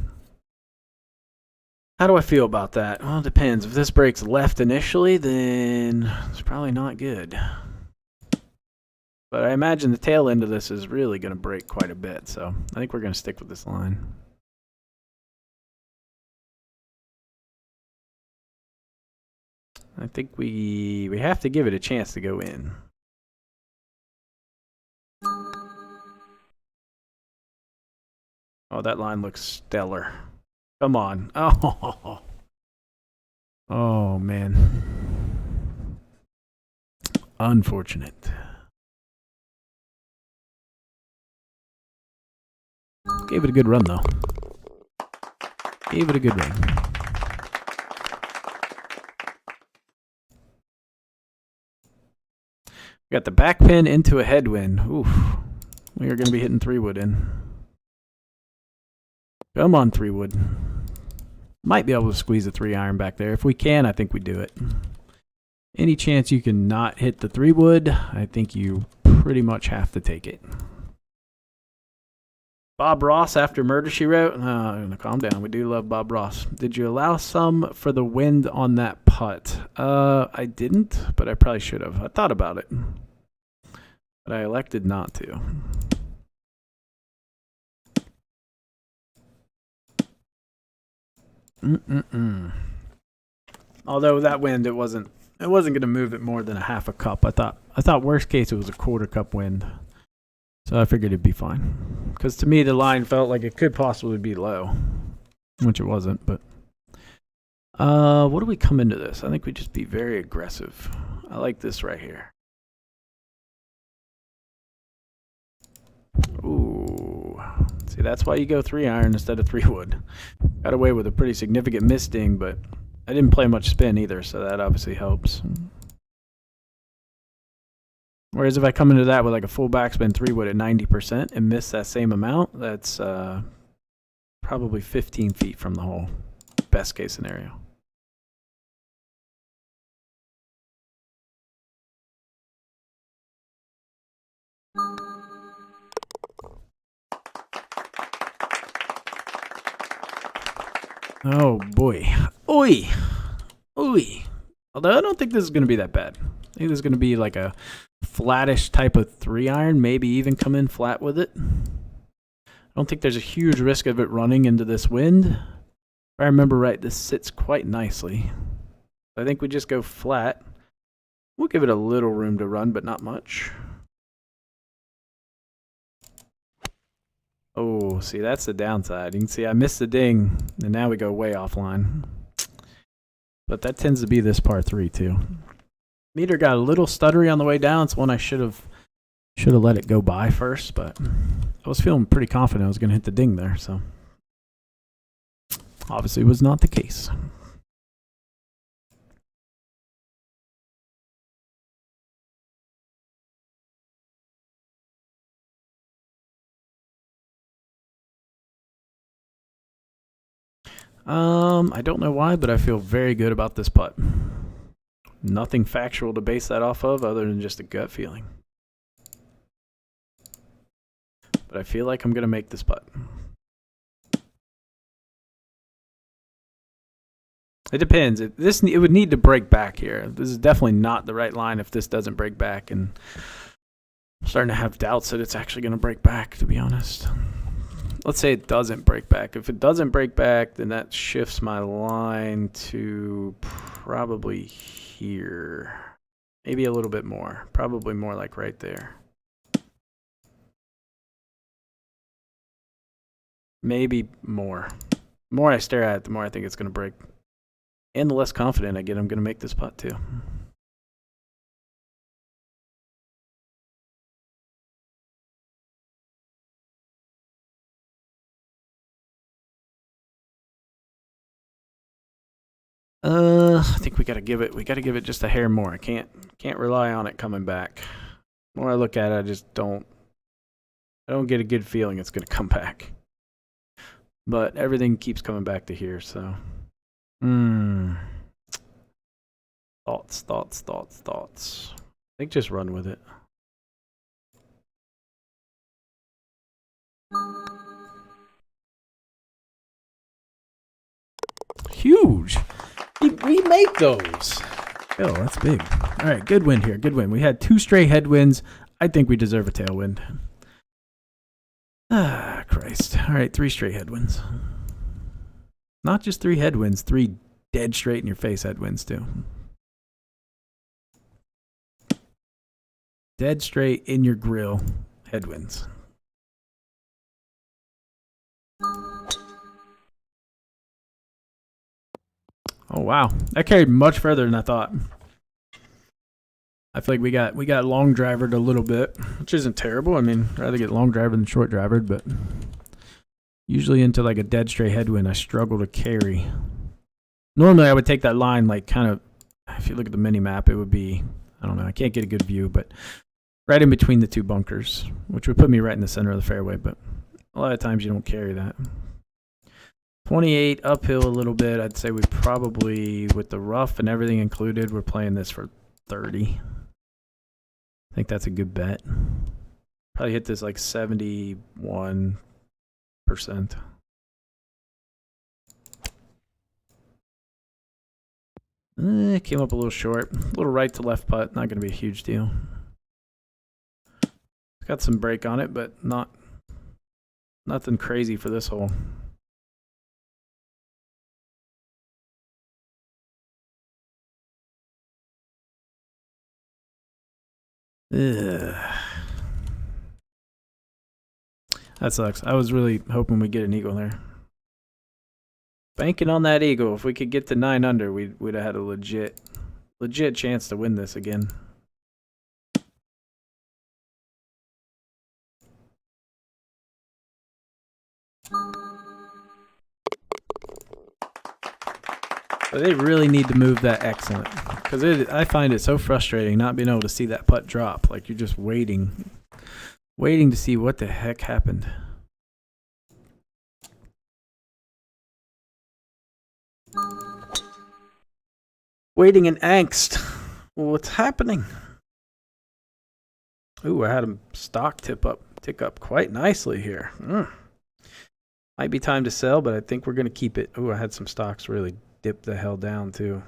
How do I feel about that? Well, it depends. If this breaks left initially, then it's probably not good. But I imagine the tail end of this is really going to break quite a bit, so I think we're going to stick with this line. I think we have to give it a chance to go in. Oh, that line looks stellar. Come on. Oh, oh man. Unfortunate. Gave it a good run, though. Gave it a good run. We got the back pin into a headwind. Oof. We are going to be hitting 3-wood in. Come on, 3-wood. Might be able to squeeze a 3-iron back there. If we can, I think we do it. Any chance you can not hit the 3-wood, I think you pretty much have to take it. Bob Ross after Murder, She Wrote. Calm down. We do love Bob Ross. Did you allow some for the wind on that putt? I didn't, but I probably should have. I thought about it, but I elected not to. Although that wind, it wasn't going to move it more than a half a cup. I thought worst case it was a quarter cup wind. So I figured it'd be fine. Because to me, the line felt like it could possibly be low. Which it wasn't, but... what do we come into this? I think we just be very aggressive. I like this right here. Ooh. See, that's why you go 3-iron instead of 3-wood. Got away with a pretty significant missing, but I didn't play much spin either, so that obviously helps. Whereas if I come into that with like a full backspin 3-wood at 90% and miss that same amount, that's probably 15 feet from the hole. Best case scenario. Oh boy. Oi! Oi! Although I don't think this is going to be that bad. I think this is going to be like a flattish type of 3-iron, maybe even come in flat with it. I don't think there's a huge risk of it running into this wind. If I remember right, this sits quite nicely. I think we just go flat. We'll give it a little room to run, but not much. Oh, see, that's the downside. You can see I missed the ding, and now we go way offline. But that tends to be this par 3 too. Meter got a little stuttery on the way down. It's one I should have let it go by first, but I was feeling pretty confident I was going to hit the ding there, so obviously it was not the case. I don't know why, but I feel very good about this putt. Nothing factual to base that off of other than just a gut feeling. But I feel like I'm going to make this putt. It depends. It would need to break back here. This is definitely not the right line if this doesn't break back, and I'm starting to have doubts that it's actually going to break back, to be honest. Let's say it doesn't break back. If it doesn't break back, then that shifts my line to probably here. Maybe a little bit more. Probably more like right there. Maybe more. The more I stare at it, the more I think it's going to break. And the less confident I get, I'm going to make this putt too. I think we gotta give it just a hair more. I can't rely on it coming back. The more I look at it, I just don't get a good feeling it's gonna come back. But everything keeps coming back to here, so. Thoughts. I think just run with it. Huge. We make those. Oh, that's big. All right, good win here. Good win. We had 2 straight headwinds. I think we deserve a tailwind. Ah, Christ. All right, 3 straight headwinds. Not just 3 headwinds, 3 dead straight in your face headwinds too. Dead straight in your grill headwinds. Oh wow, that carried much further than I thought. I feel like we got long drivered a little bit, which isn't terrible. I mean, I'd rather get long drivered than short drivered, but usually into like a dead straight headwind, I struggle to carry. Normally, I would take that line like kind of. If you look at the mini map, it would be, I don't know, I can't get a good view, but right in between the 2 bunkers, which would put me right in the center of the fairway. But a lot of times you don't carry that. 28 uphill a little bit. I'd say we probably, with the rough and everything included, we're playing this for 30. I think that's a good bet. Probably hit this like 71%. Came up a little short. A little right to left putt. Not going to be a huge deal. Got some break on it, but nothing crazy for this hole. Ugh. That sucks. I was really hoping we'd get an eagle there. Banking on that eagle. If we could get to 9 under, we'd have had a legit chance to win this again. But they really need to move that excellent, because I find it so frustrating not being able to see that putt drop. Like you're just waiting to see what the heck happened. Waiting in angst. What's happening? Ooh, I had him stock tick up quite nicely here. Might be time to sell, but I think we're going to keep it. Ooh, I had some stocks really dip the hell down too.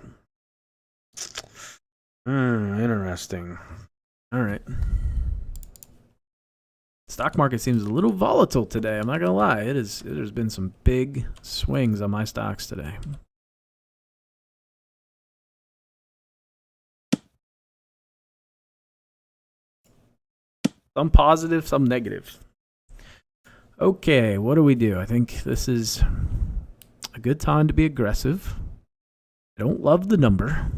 Interesting. All right. Stock market seems a little volatile today. I'm not gonna lie. There's been some big swings on my stocks today. Some positive, some negative. Okay, what do we do? I think this is a good time to be aggressive. I don't love the number.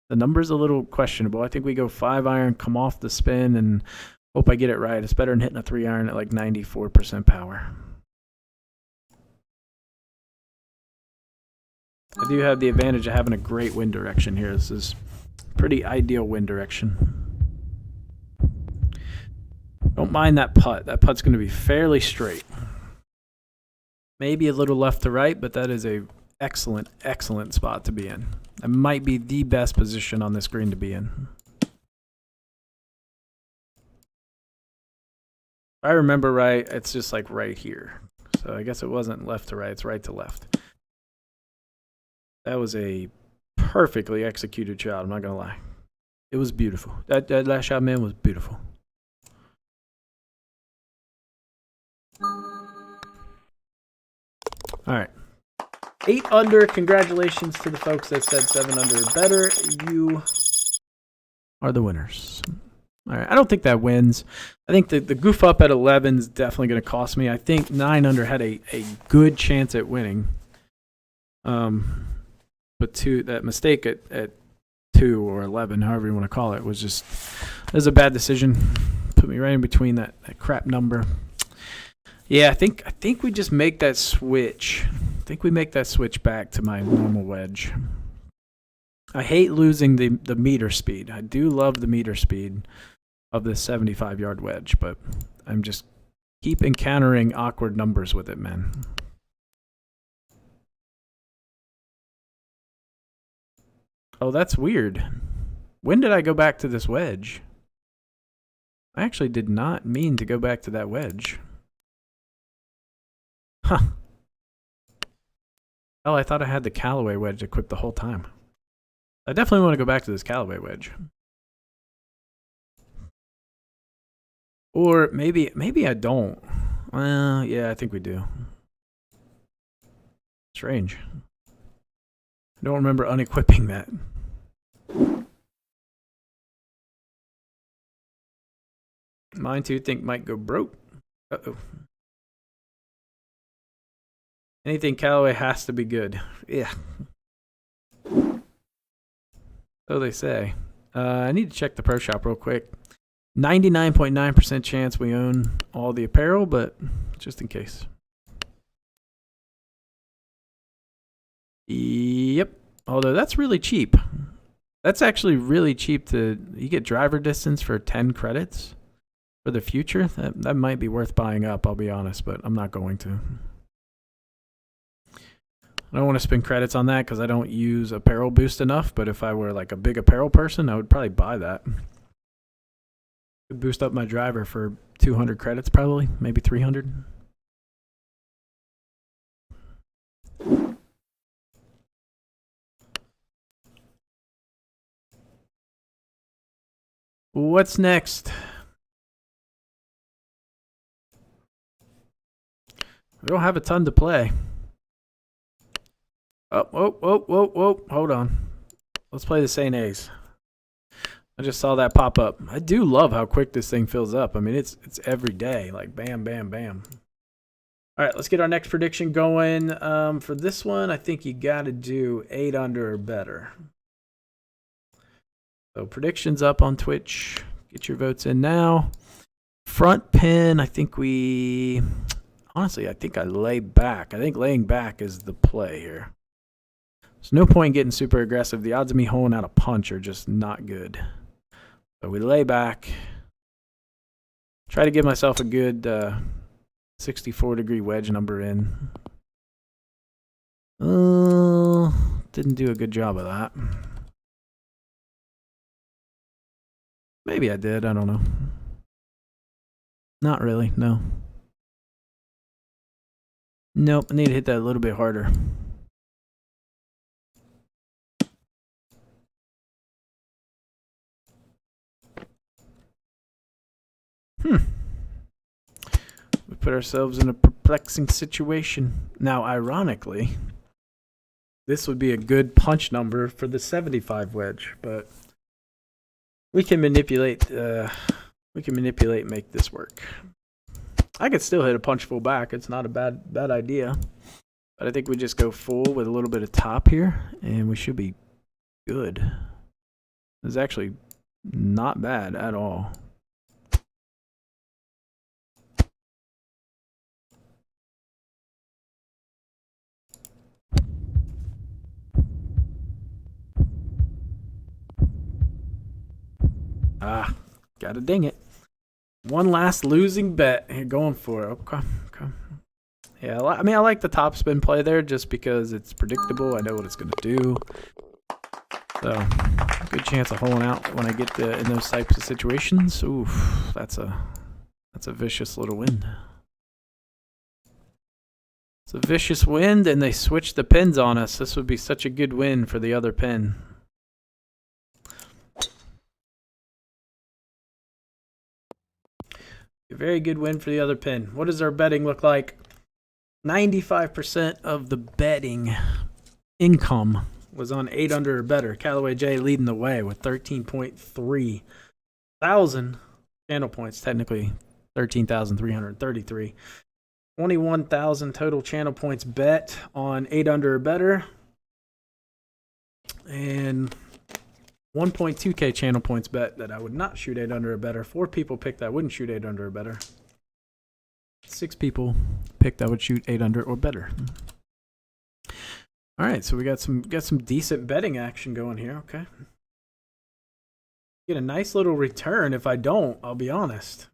The number's a little questionable. I think we go 5 iron, come off the spin, and hope I get it right. It's better than hitting a 3 iron at like 94% power. I do have the advantage of having a great wind direction here. This is pretty ideal wind direction. Don't mind that putt. That putt's going to be fairly straight. Maybe a little left to right, but that is a excellent spot to be in. That might be the best position on this green to be in. If I remember right, it's just like right here. So I guess it wasn't left to right, it's right to left. That was a perfectly executed shot, I'm not going to lie. It was beautiful. That last shot, man, was beautiful. All right. 8 under. Congratulations to the folks that said 7 under or better. You are the winners. All right. I don't think that wins. I think the goof up at 11 is definitely going to cost me. I think 9 under had a good chance at winning. But that mistake at 2 or 11, however you want to call it, was a bad decision. Put me right in between that crap number. Yeah, I think we just make that switch. I think we make that switch back to my normal wedge. I hate losing the meter speed. I do love the meter speed of this 75-yard wedge, but I'm just keep encountering awkward numbers with it, man. Oh, that's weird. When did I go back to this wedge? I actually did not mean to go back to that wedge. Huh. Oh, I thought I had the Callaway wedge equipped the whole time. I definitely want to go back to this Callaway wedge. Or maybe I don't. Well, yeah, I think we do. Strange. I don't remember unequipping that. Mine too think might go broke. Uh-oh. Anything Callaway has to be good. Yeah. So they say. I need to check the pro shop real quick. 99.9% chance we own all the apparel, but just in case. Yep. Although that's really cheap. That's actually really cheap you get driver distance for 10 credits for the future. That might be worth buying up, I'll be honest, but I'm not going to. I don't want to spend credits on that because I don't use apparel boost enough, but if I were like a big apparel person, I would probably buy that. It'd boost up my driver for 200 credits probably, maybe 300. What's next? We don't have a ton to play. Oh, hold on. Let's play the St. A's. I just saw that pop up. I do love how quick this thing fills up. I mean, it's every day, like bam, bam, bam. All right, let's get our next prediction going. For this one, I think you got to do 8 under or better. So predictions up on Twitch. Get your votes in now. Front pin, I think honestly, I think I lay back. I think laying back is the play here. There's no point in getting super aggressive. The odds of me holding out a punch are just not good. So we lay back. Try to give myself a good 64-degree wedge number in. Didn't do a good job of that. Maybe I did. I don't know. Not really. No. Nope. I need to hit that a little bit harder. We put ourselves in a perplexing situation. Now, ironically, this would be a good punch number for the 75 wedge, but we can manipulate and make this work. I could still hit a punch full back. It's not a bad idea. But I think we just go full with a little bit of top here, and we should be good. It's actually not bad at all. Gotta ding it. One last losing bet. You're going for it. Okay. Yeah, I mean, I like the top spin play there just because it's predictable. I know what it's going to do. So, good chance of holding out when I get in those types of situations. Oof, that's a vicious little wind. It's a vicious wind, and they switched the pins on us. This would be such a good win for the other pin. A very good win for the other pin. What does our betting look like? 95% of the betting income was on 8 under or better. Callaway J leading the way with 13.3 thousand channel points, technically 13,333. 21,000 total channel points bet on 8 under or better. And 1.2k channel points bet that I would not shoot 8 under or better. 4 people picked that I wouldn't shoot 8 under or better. 6 people picked I would shoot 8 under or better. All right, so we got some decent betting action going here. Okay. Get a nice little return. If I don't, I'll be honest.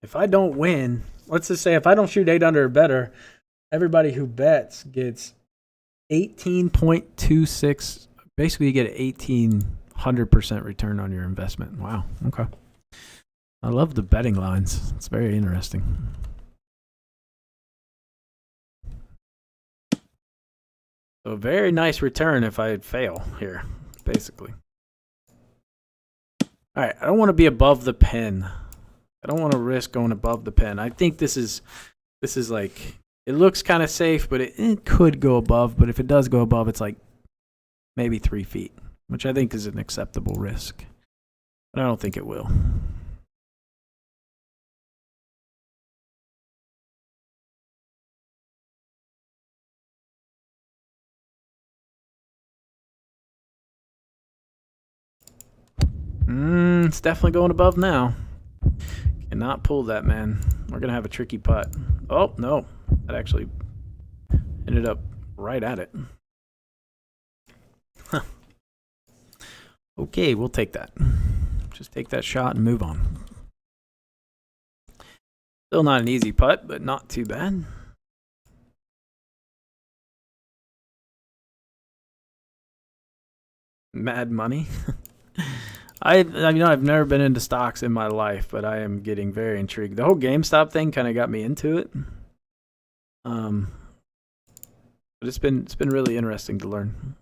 If I don't win, let's just say if I don't shoot 8 under or better, everybody who bets gets 18.26. Basically, you get an 1,800% return on your investment. Wow. Okay. I love the betting lines. It's very interesting. So a very nice return if I fail here, basically. All right, I don't want to be above the pin. I don't want to risk going above the pin. I think this is like, it looks kind of safe, but it could go above. But if it does go above, it's like maybe 3 feet, which I think is an acceptable risk. But I don't think it will. It's definitely going above now. Cannot pull that, man. We're going to have a tricky putt. Oh, no. That actually ended up right at it. Huh. Okay, we'll take that. Just take that shot and move on. Still not an easy putt, but not too bad. Mad money. I've never been into stocks in my life, but I am getting very intrigued. The whole GameStop thing kind of got me into it. But it's been really interesting to learn.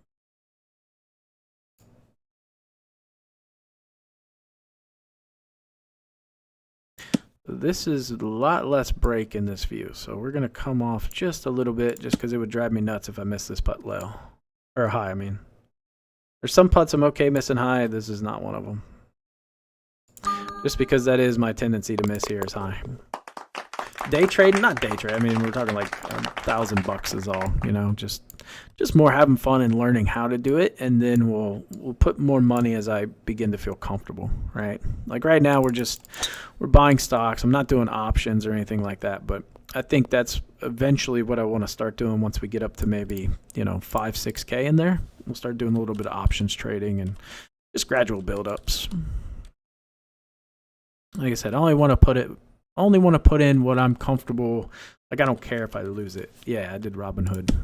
This is a lot less break in this view, so we're gonna come off just a little bit, just because it would drive me nuts if I missed this putt low or high. I mean. There's some putts I'm okay missing high. This is not one of them. Just because that is my tendency to miss here is high. Day trading, not day trade. I mean, we're talking like $1,000 is all. You know, just more having fun and learning how to do it, and then we'll put more money as I begin to feel comfortable. Right? Like right now, we're buying stocks. I'm not doing options or anything like that, but I think that's eventually what I want to start doing once we get up to maybe, 5-6K in there. We'll start doing a little bit of options trading and just gradual build-ups. Like I said, I only want to put in what I'm comfortable. Like I don't care if I lose it. Yeah, I did Robinhood. You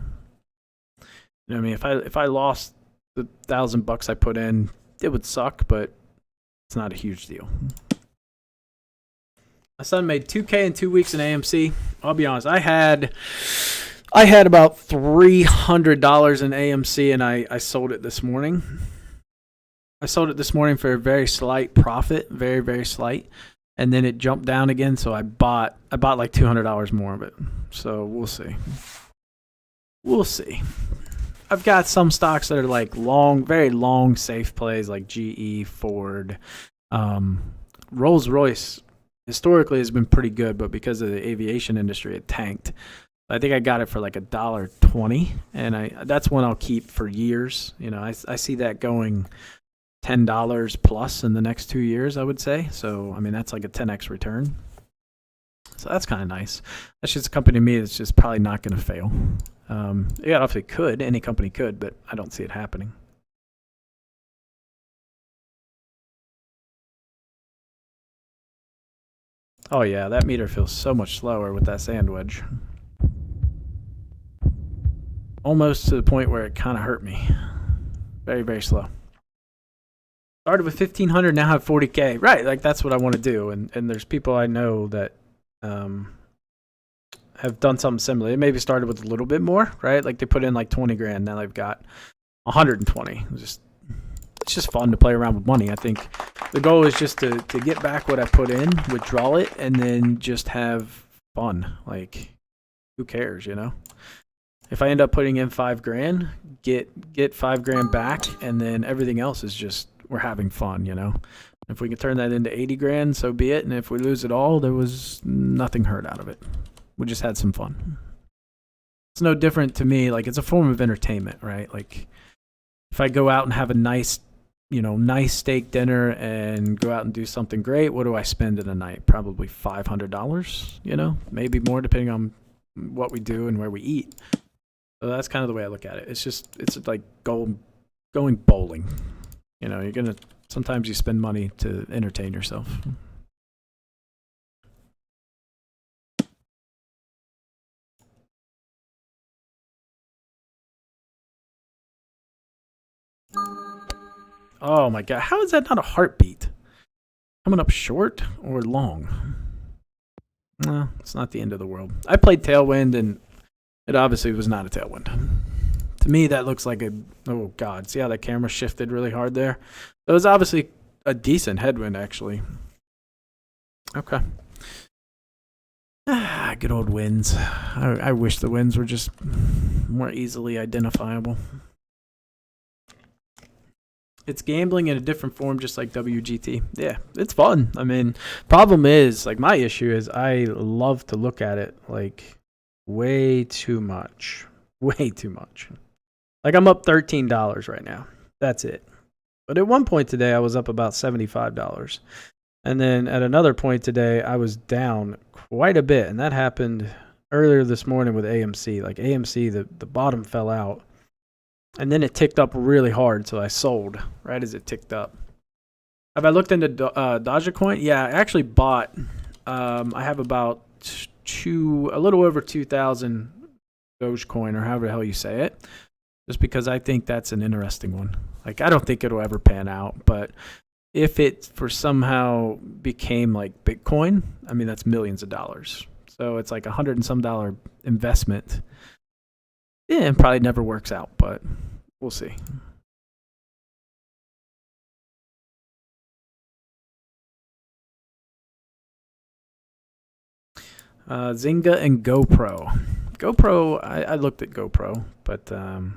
know what I mean? If I lost the $1,000 I put in, it would suck, but it's not a huge deal. My son made $2K in 2 weeks in AMC. I'll be honest, I had about $300 in AMC, and I sold it this morning. I sold it this morning for a very slight profit, very, very slight, and then it jumped down again. So I bought like $200 more of it. So we'll see. We'll see. I've got some stocks that are like long, very long, safe plays like GE, Ford, Rolls-Royce. Historically has been pretty good, but because of the aviation industry, it tanked. I think I got it for like $1.20, and that's one I'll keep for years. I see that going $10 plus in the next 2 years, I would say. So, I mean, that's like a 10x return. So that's kind of nice. That's just a company to me that's just probably not going to fail. Yeah, if it could, any company could, but I don't see it happening. Oh yeah, that meter feels so much slower with that sand wedge. Almost to the point where it kind of hurt me. Very, very slow. Started with 1,500, now have 40K. Right, like that's what I want to do. And there's people I know that have done something similar. They maybe started with a little bit more, right? Like they put in like 20 grand, now they've got 120. It's just fun to play around with money. I think the goal is just to get back what I put in, withdraw it, and then just have fun. Like, who cares, If I end up putting in 5 grand, get 5 grand back, and then everything else is just, we're having fun, If we can turn that into 80 grand, so be it. And if we lose it all, there was nothing hurt out of it. We just had some fun. It's no different to me. Like, it's a form of entertainment, right? Like, if I go out and have a nice steak dinner and go out and do something great, what do I spend in a night? Probably $500, maybe more depending on what we do and where we eat. So that's kind of the way I look at it. It's like going bowling. You know, sometimes you spend money to entertain yourself. Oh my god, how is that not a heartbeat? Coming up short or long? No, it's not the end of the world. I played Tailwind, and it obviously was not a Tailwind. To me, that looks like oh god, see how that camera shifted really hard there? It was obviously a decent headwind, actually. Okay. Good old winds. I wish the winds were just more easily identifiable. It's gambling in a different form, just like WGT. Yeah, it's fun. I mean, problem is, like, my issue is I love to look at it, like, way too much. Way too much. Like, I'm up $13 right now. That's it. But at one point today, I was up about $75. And then at another point today, I was down quite a bit. And that happened earlier this morning with AMC. Like, AMC, the bottom fell out. And then it ticked up really hard, so I sold right as it ticked up. Have I looked into Dogecoin? Yeah, I actually bought. I have about a little over 2,000 Dogecoin, or however the hell you say it, just because I think that's an interesting one. Like, I don't think it'll ever pan out, but if it for somehow became like Bitcoin, I mean, that's millions of dollars. So it's like $100 and some investment. Yeah, it probably never works out, but we'll see. Zynga and GoPro. GoPro, I looked at GoPro, but to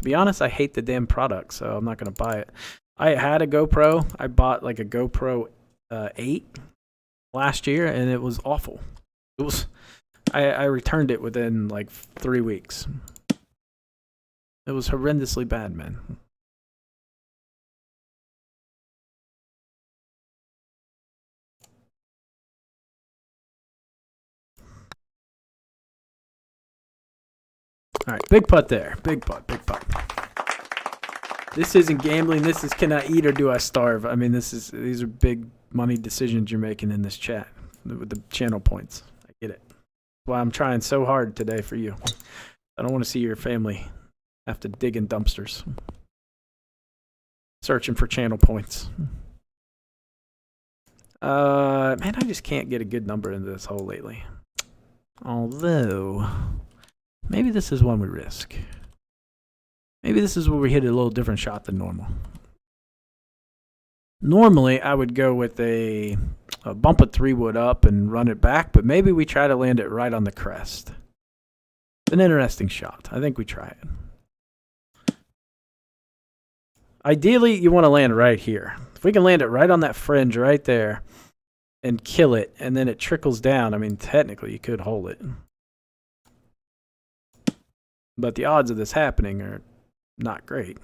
be honest, I hate the damn product, so I'm not going to buy it. I had a GoPro. I bought like a GoPro 8 last year, and it was awful. It was. I returned it within like 3 weeks. It was horrendously bad, man. All right, big putt there. Big putt, big putt. This isn't gambling. This is, can I eat or do I starve? I mean, these are big money decisions you're making in this chat with the channel points. I get it. That's why I'm trying so hard today for you. I don't want to see your family have to dig in dumpsters searching for channel points. Man, I just can't get a good number into this hole lately. Although, maybe this is one we risk. Maybe this is where we hit a little different shot than normal. Normally, I would go with a bump a 3-wood up and run it back, but maybe we try to land it right on the crest. It's an interesting shot. I think we try it. Ideally, you want to land right here. If we can land it right on that fringe right there and kill it, and then it trickles down, I mean, technically, you could hold it. But the odds of this happening are not great.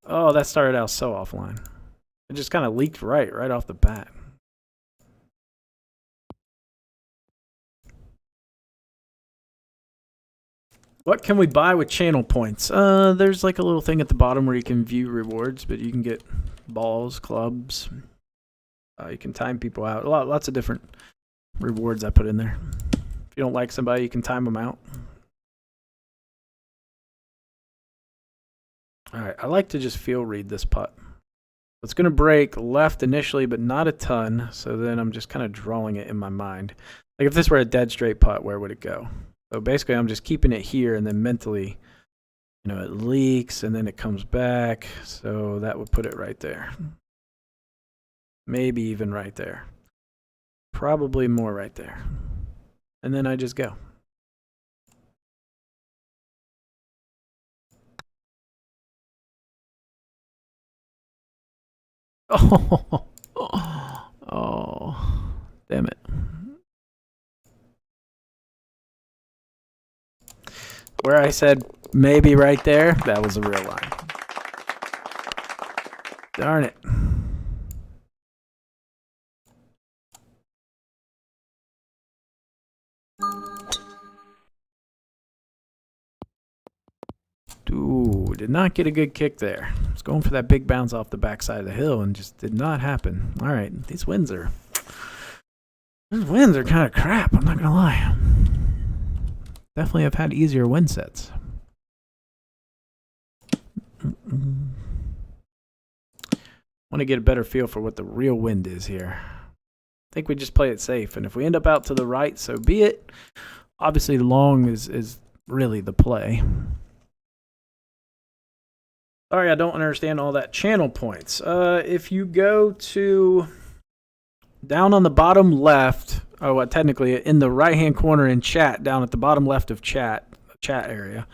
Oh, that started out so offline. It just kind of leaked right off the bat. What can we buy with channel points? There's like a little thing at the bottom where you can view rewards, but you can get balls, clubs. You can time people out. Lots of different rewards I put in there. If you don't like somebody, you can time them out. All right, I like to just feel read this putt. It's going to break left initially, but not a ton. So then I'm just kind of drawing it in my mind. Like if this were a dead straight putt, where would it go? So basically, I'm just keeping it here, and then mentally, you know, it leaks, and then it comes back. So that would put it right there. Maybe even right there. Probably more right there. And then I just go. Oh, damn it. Where I said maybe right there, that was a real line. Darn it. did not get a good kick there. I was going for that big bounce off the backside of the hill and just did not happen. All right, these winds are kind of crap, I'm not going to lie. Definitely have had easier wind sets. Want to get a better feel for what the real wind is here. I think we just play it safe, and if we end up out to the right, so be it. Obviously, long is really the play. Sorry, I don't understand all that channel points. If you go to down on the bottom left, technically in the right-hand corner in chat, down at the bottom left of chat area,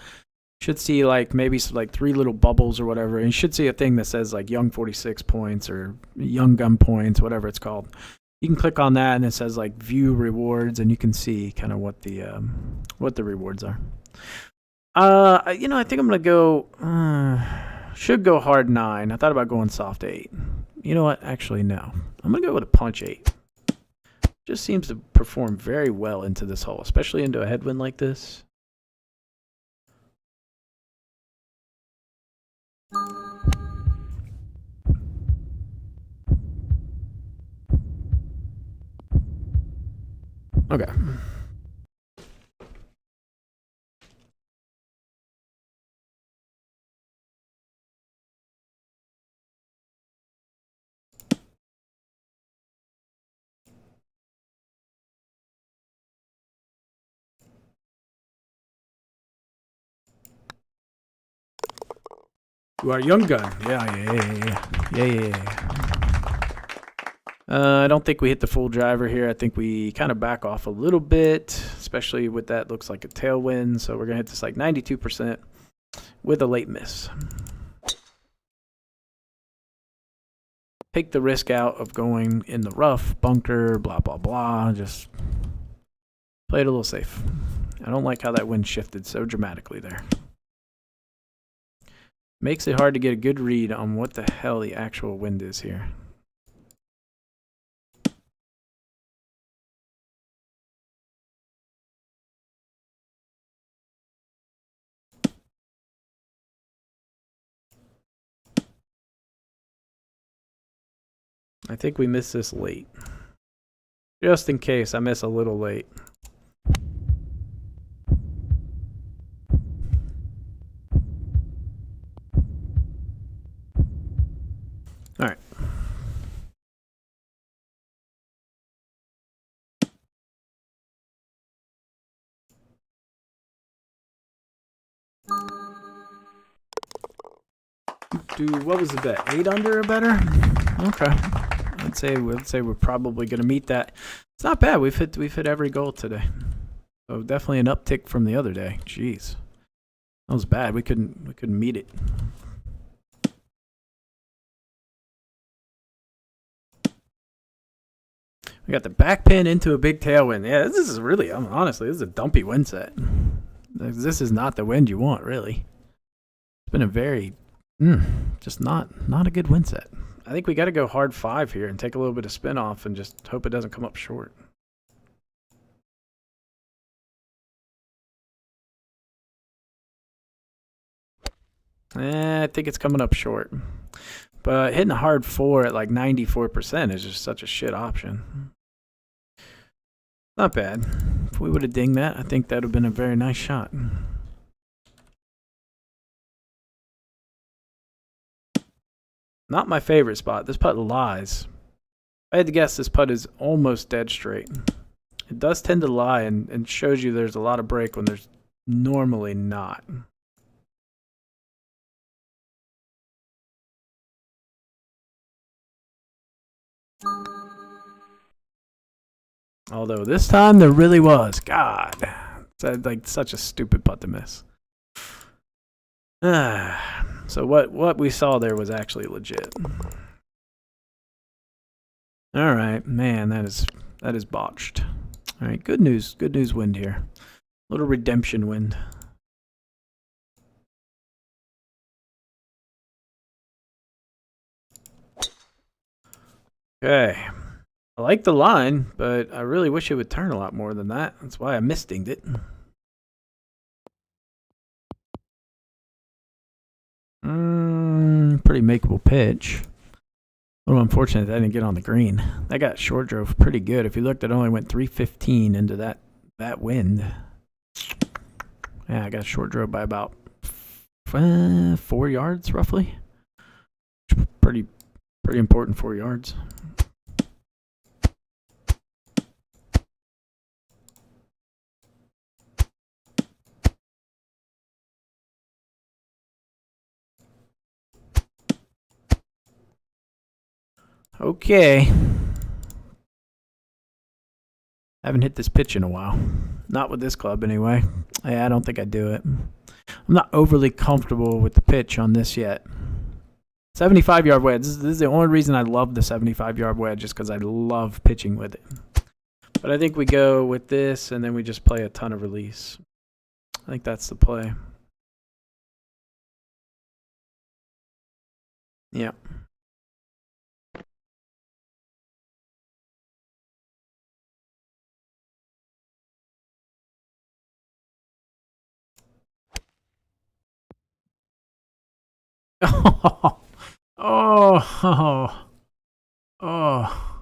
should see like maybe like 3 little bubbles or whatever, and you should see a thing that says like Young 46 points or Young Gun points, whatever it's called. You can click on that and it says like view rewards, and you can see kind of what the rewards are. I think I'm gonna go should go hard 9. I thought about going soft 8. You know what? Actually, no. I'm gonna go with a punch 8. Just seems to perform very well into this hole, especially into a headwind like this. Okay. You are Young Gun. Yeah. I don't think we hit the full driver here. I think we kind of back off a little bit, especially with that looks like a tailwind. So we're going to hit this like 92% with a late miss. Take the risk out of going in the rough, bunker, blah, blah, blah. Just play it a little safe. I don't like how that wind shifted so dramatically there. Makes it hard to get a good read on what the hell the actual wind is here. I think we missed this late. Just in case I miss a little late. All right. What was the bet? 8 under or better? Okay. I'd say we're probably going to meet that. It's not bad. We've hit every goal today. So definitely an uptick from the other day. Jeez. That was bad. We couldn't meet it. We got the back pin into a big tailwind. Yeah, this is really, honestly, this is a dumpy wind set. This is not the wind you want, really. It's been a very, just not a good wind set. I think we got to go hard 5 here and take a little bit of spin off and just hope it doesn't come up short. I think it's coming up short. But hitting a hard 4 at like 94% is just such a shit option. Not bad. If we would have dinged that, I think that would have been a very nice shot. Not my favorite spot. This putt lies. If I had to guess, this putt is almost dead straight. It does tend to lie and shows you there's a lot of break when there's normally not. Although this time there really was. God. It's like such a stupid putt to miss. So what we saw there was actually legit. All right, man, that is botched. All right, good news wind here. A little redemption wind. Okay. I like the line, but I really wish it would turn a lot more than that. That's why I misdinged it. pretty makeable pitch. A little unfortunate that I didn't get on the green. That got short drove pretty good. If you looked, it only went 315 into that wind. Yeah, I got short drove by about 4 yards roughly. Pretty important 4 yards. Okay. I haven't hit this pitch in a while. Not with this club anyway. I don't think I'd do it. I'm not overly comfortable with the pitch on this yet. 75-yard wedge. This is the only reason I love the 75-yard wedge, just because I love pitching with it. But I think we go with this, and then we just play a ton of release. I think that's the play. Yeah. Oh,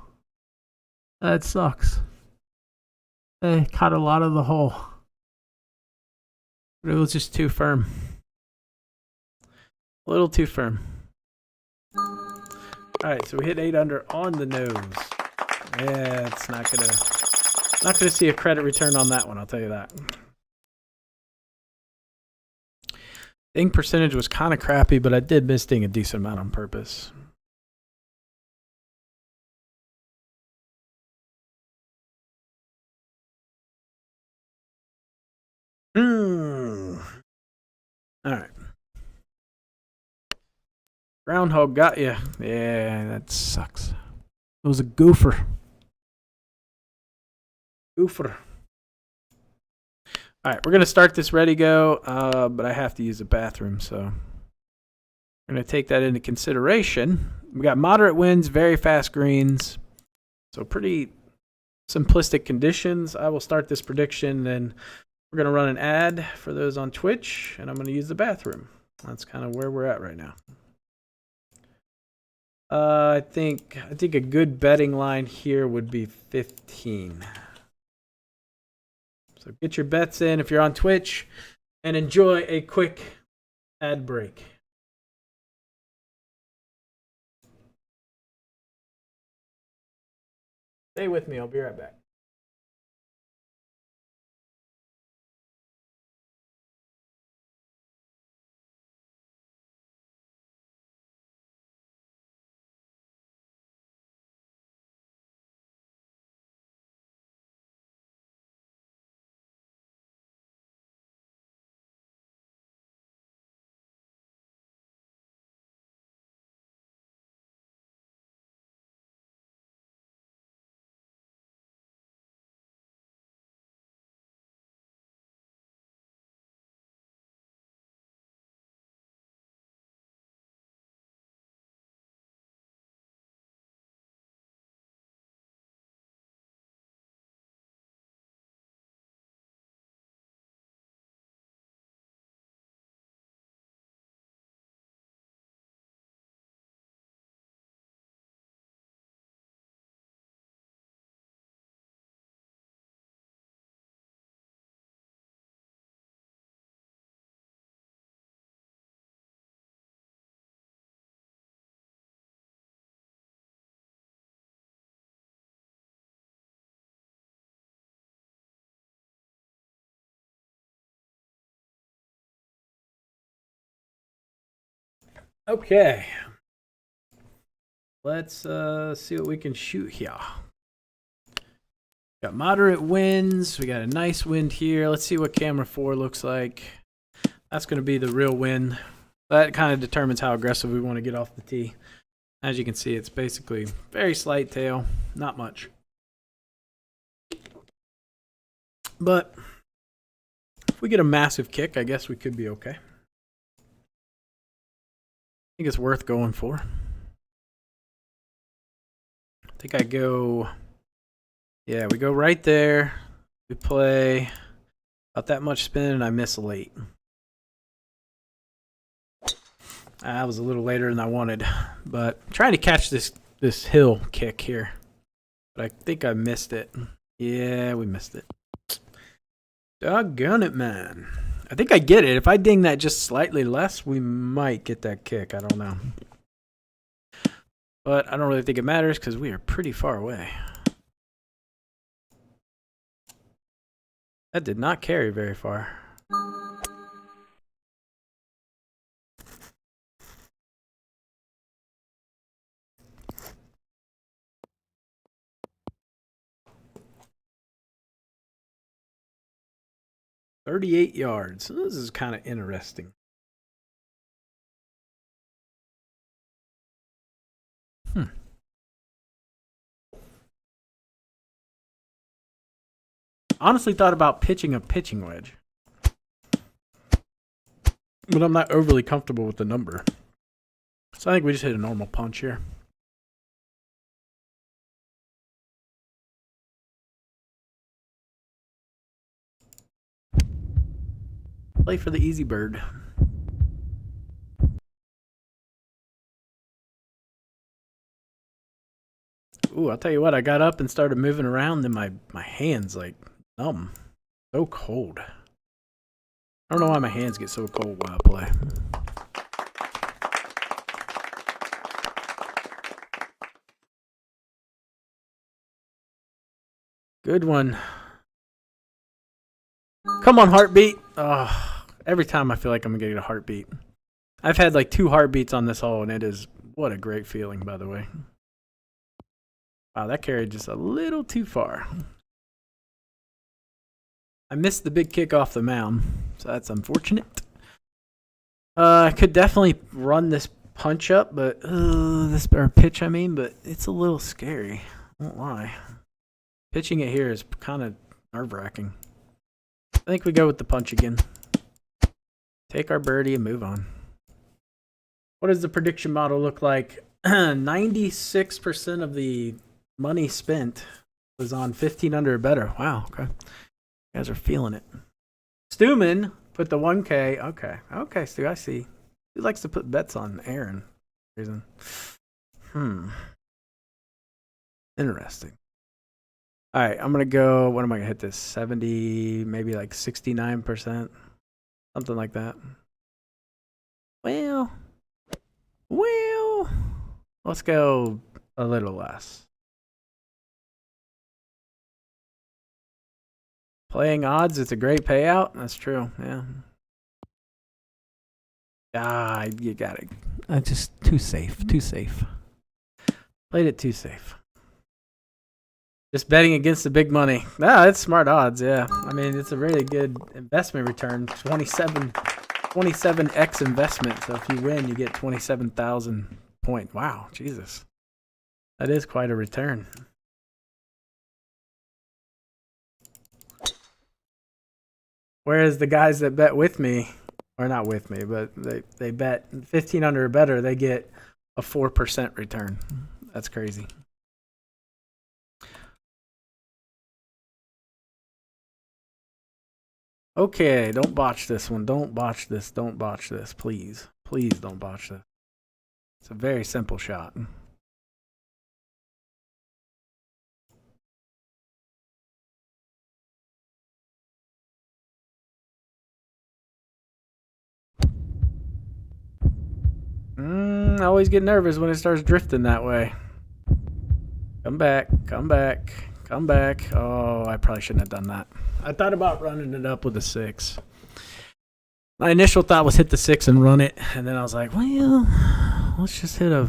that sucks. They caught a lot of the hole. But it was just too firm. A little too firm. Alright, so we hit 8 under on the nose. Yeah, it's not gonna see a credit return on that one, I'll tell you that. Ding percentage was kind of crappy, but I did miss ding a decent amount on purpose. Alright. Groundhog got you. Yeah, that sucks. It was a goofer. Alright, we're going to start this ready go, but I have to use the bathroom, so we're going to take that into consideration. We got moderate winds, very fast greens, so pretty simplistic conditions. I will start this prediction, then we're going to run an ad for those on Twitch, and I'm going to use the bathroom. That's kind of where we're at right now. I think a good betting line here would be 15. So get your bets in if you're on Twitch, and enjoy a quick ad break. Stay with me. I'll be right back. Okay. Let's see what we can shoot here. Got moderate winds. We got a nice wind here. Let's see what camera 4 looks like. That's going to be the real wind. That kind of determines how aggressive we want to get off the tee. As you can see, it's basically very slight tail, not much. But if we get a massive kick, I guess we could be okay. I think it's worth going for. I think I go, yeah, we go right there. We play about that much spin, and I miss late. That was a little later than I wanted, but I'm trying to catch this hill kick here. But I think I missed it. Yeah, we missed it. Doggone it, man. I think I get it. If I ding that just slightly less, we might get that kick. I don't know. But I don't really think it matters because we are pretty far away. That did not carry very far. $38 yards. This is kind of interesting. Honestly thought about pitching a pitching wedge. But I'm not overly comfortable with the number. So I think we just hit a normal punch here. Play for the easy bird. Ooh, I'll tell you what, I got up and started moving around, and my hands like numb. So cold. I don't know why my hands get so cold while I play. Good one. Come on, heartbeat. Oh, every time I feel like I'm going to get a heartbeat. I've had like 2 heartbeats on this hole, and it is, what a great feeling, by the way. Wow, that carried just a little too far. I missed the big kick off the mound, so that's unfortunate. I could definitely run this punch up, but or pitch, I mean, but it's a little scary. I won't lie. Pitching it here is kind of nerve-wracking. I think we go with the punch again. Take our birdie and move on. What does the prediction model look like? 96% of the money spent was on 15 under or better. Wow, okay. You guys are feeling it. Stuman put the 1K. Okay. Okay, Stu, I see. He likes to put bets on Aaron. Reason. Interesting. All right, I'm going to go, what am I going to hit this? 70, maybe like 69%. Something like that. Well, let's go a little less. Playing odds, it's a great payout. That's true, yeah. You got it. Just too safe. Played it too safe. Just betting against the big money. Ah, it's smart odds, yeah. I mean, it's a really good investment return. 27x investment. So if you win, you get 27,000 points. Wow, Jesus. That is quite a return. Whereas the guys that bet with me, or not with me, but they bet 15 under or better, they get a 4% return. That's crazy. Okay, don't botch this one. Don't botch this. Don't botch this. Please. Please don't botch this. It's a very simple shot. I always get nervous when it starts drifting that way. Come back. Oh, I probably shouldn't have done that. I thought about running it up with a 6. My initial thought was hit the 6 and run it, and then I was like, well, let's just hit a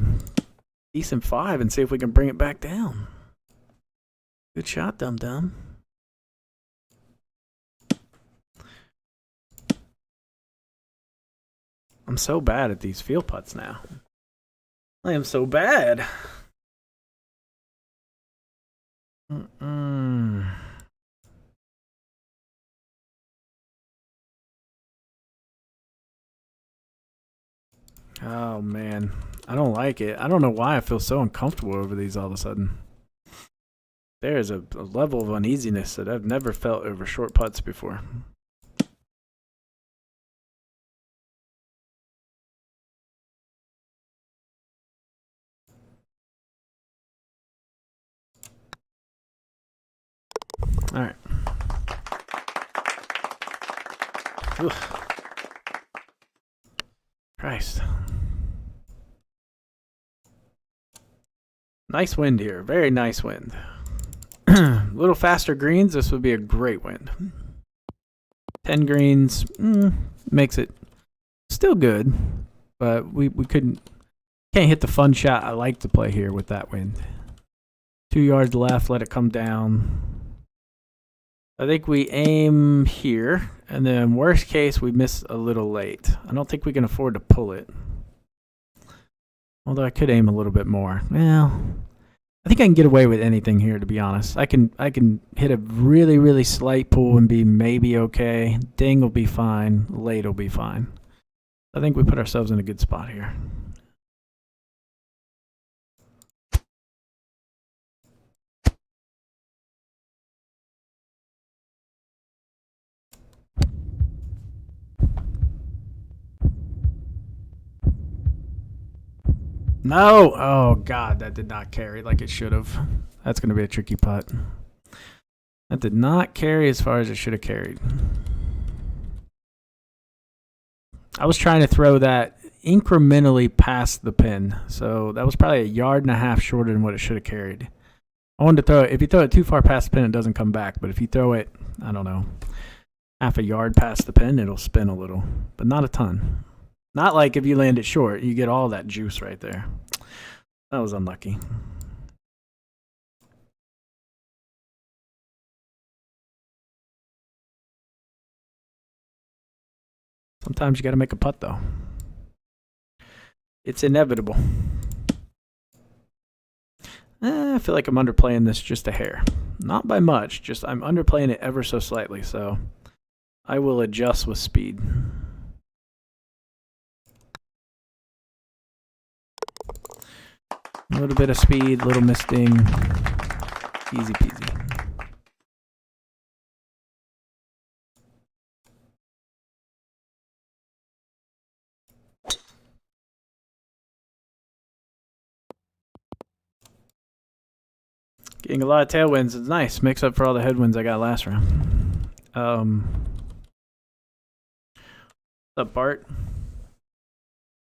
decent 5 and see if we can bring it back down. Good shot, dum-dum. I'm so bad at these field putts now. I am so bad. Oh, man. I don't like it. I don't know why I feel so uncomfortable over these all of a sudden. There is a level of uneasiness that I've never felt over short putts before. All right. Ugh. Christ. Nice wind here. Very nice wind. A little faster greens. This would be a great wind. 10 greens makes it still good, but we can't hit the fun shot I like to play here with that wind. 2 yards left. Let it come down. I think we aim here, and then worst case, we miss a little late. I don't think we can afford to pull it. Although I could aim a little bit more. Well, I think I can get away with anything here, to be honest. I can hit a really, really slight pull and be maybe okay. Ding will be fine. Late will be fine. I think we put ourselves in a good spot here. No! Oh, God, that did not carry like it should have. That's going to be a tricky putt. That did not carry as far as it should have carried. I was trying to throw that incrementally past the pin, so that was probably 1.5 yards shorter than what it should have carried. I wanted to throw it. If you throw it too far past the pin, it doesn't come back. But if you throw it, I don't know, 0.5 yard past the pin, it'll spin a little, but not a ton. Not like if you land it short, you get all that juice right there. That was unlucky. Sometimes you got to make a putt, though. It's inevitable. I feel like I'm underplaying this just a hair. Not by much, just I'm underplaying it ever so slightly, so I will adjust with speed. A little bit of speed, little misting. Easy peasy. Getting a lot of tailwinds is nice. Makes up for all the headwinds I got last round. What's up, Bart?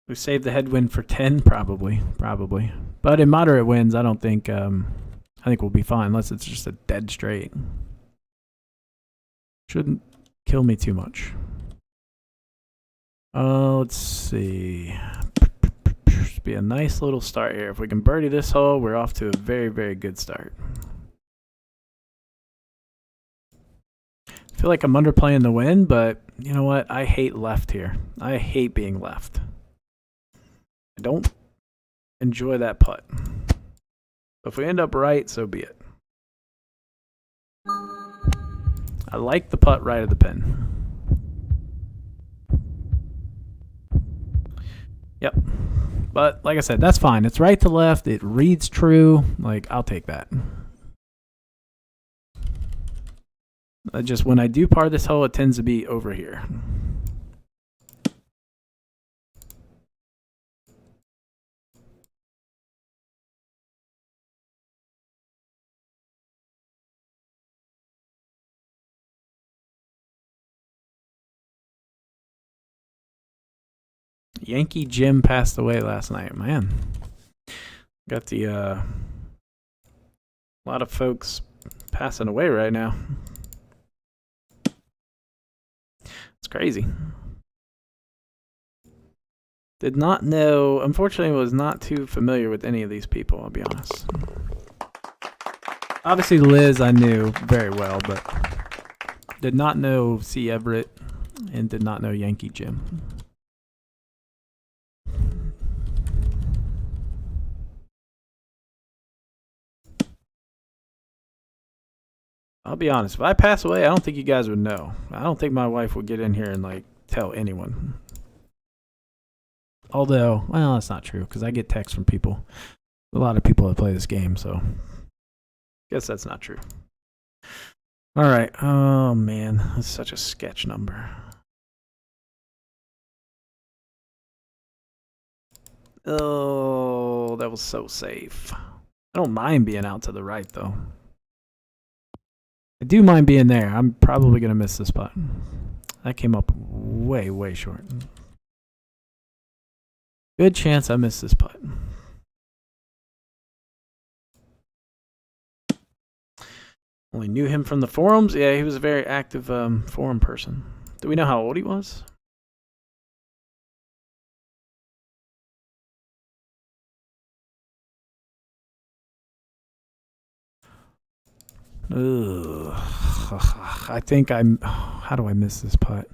We saved the headwind for 10, probably. But in moderate winds, I don't think. I think we'll be fine, unless it's just a dead straight. Shouldn't kill me too much. Let's see. Should be a nice little start here. If we can birdie this hole, we're off to a very, very good start. I feel like I'm underplaying the wind, but you know what? I hate left here. I hate being left. I don't enjoy that putt. If we end up right, so be it. I like the putt right of the pin. Yep. But like I said, that's fine. It's right to left. It reads true. Like, I'll take that. Just when I do par this hole, it tends to be over here. Yankee Jim passed away last night, man. Got the a lot of folks passing away right now. It's crazy. Did not know, unfortunately was not too familiar with any of these people, I'll be honest. Obviously Liz I knew very well, but did not know C. Everett and did not know Yankee Jim. I'll be honest, if I pass away, I don't think you guys would know. I don't think my wife would get in here and like tell anyone. Although, well, that's not true because I get texts from people. A lot of people that play this game, so guess that's not true. All right. Oh man, that's such a sketch number. Oh, that was so safe. I don't mind being out to the right though. I do mind being there. I'm probably going to miss this putt. That came up way, way short. Good chance I miss this putt. Only knew him from the forums. Yeah, he was a very active forum person. Do we know how old he was? Ugh. I think I'm... How do I miss this putt?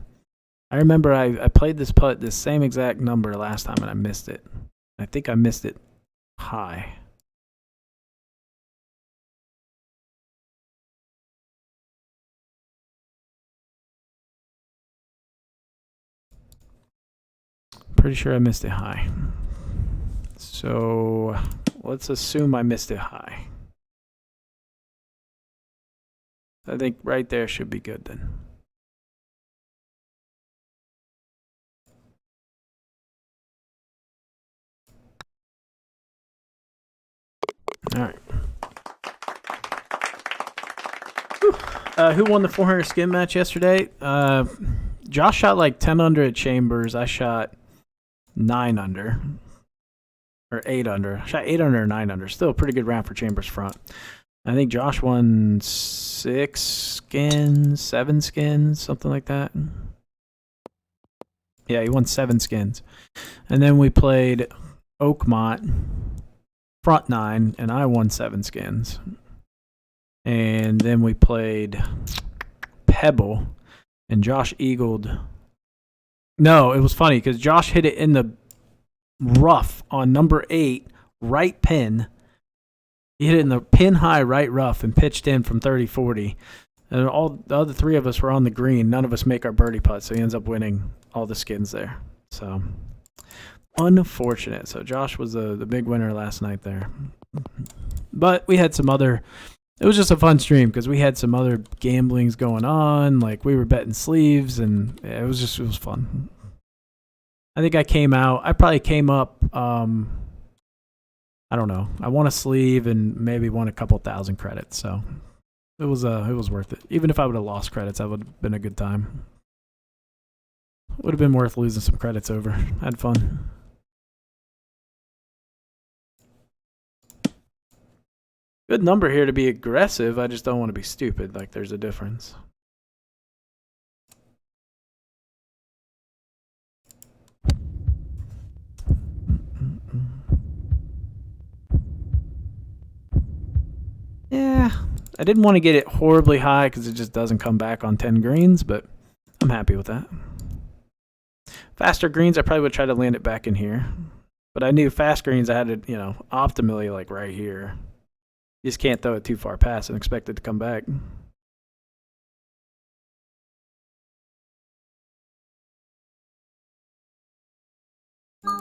I remember I played this putt, this same exact number last time, and I missed it. I think I missed it high. Pretty sure I missed it high. So let's assume I missed it high. I think right there should be good then. All right. Who won the 400 skin match yesterday? Josh shot like 10 under at Chambers. I shot 9 under. Or 8 under. I shot 8 under or 9 under. Still a pretty good round for Chambers front. I think Josh won 6 skins, 7 skins, something like that. Yeah, he won 7 skins. And then we played Oakmont, front 9, and I won 7 skins. And then we played Pebble, and Josh eagled. No, it was funny because Josh hit it in the rough on number 8, right pin. He hit it in the pin high right rough and pitched in from 30-40. And all the other 3 of us were on the green. None of us make our birdie putt, so he ends up winning all the skins there. So unfortunate. So Josh was the big winner last night there. But we had some other... It was just a fun stream because we had some other gamblings going on. Like we were betting sleeves, and it was fun. I think I probably came up, I don't know. I won a sleeve and maybe won a couple thousand credits. So it was worth it. Even if I would have lost credits, that would have been a good time. Would have been worth losing some credits over. I had fun. Good number here to be aggressive. I just don't want to be stupid. Like, there's a difference. Yeah, I didn't want to get it horribly high because it just doesn't come back on 10 greens, but I'm happy with that. Faster greens, I probably would try to land it back in here. But I knew fast greens, I had it, optimally like right here. You just can't throw it too far past and expect it to come back. All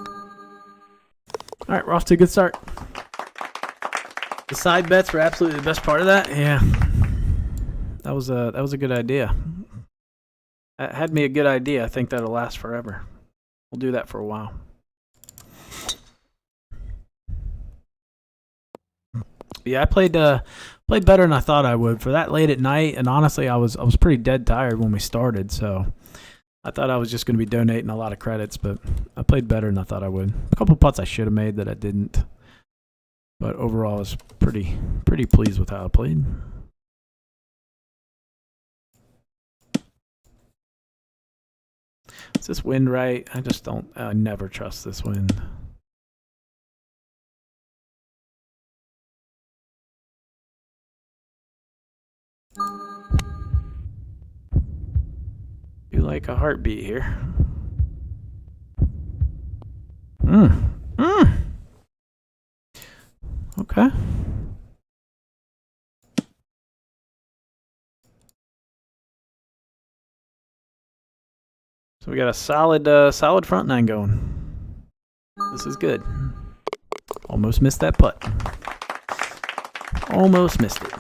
right, we're off to a good start. The side bets were absolutely the best part of that. Yeah, that was a good idea. That had me a good idea. I think that'll last forever. We'll do that for a while. Yeah, I played better than I thought I would for that late at night, and honestly, I was pretty dead tired when we started, so I thought I was just going to be donating a lot of credits, but I played better than I thought I would. A couple putts I should have made that I didn't, but overall, I was pretty pleased with how I played. Is this wind right? I never trust this wind. Do like a heartbeat here. Okay. So we got a solid front 9 going. This is good. Almost missed that putt. Almost missed it.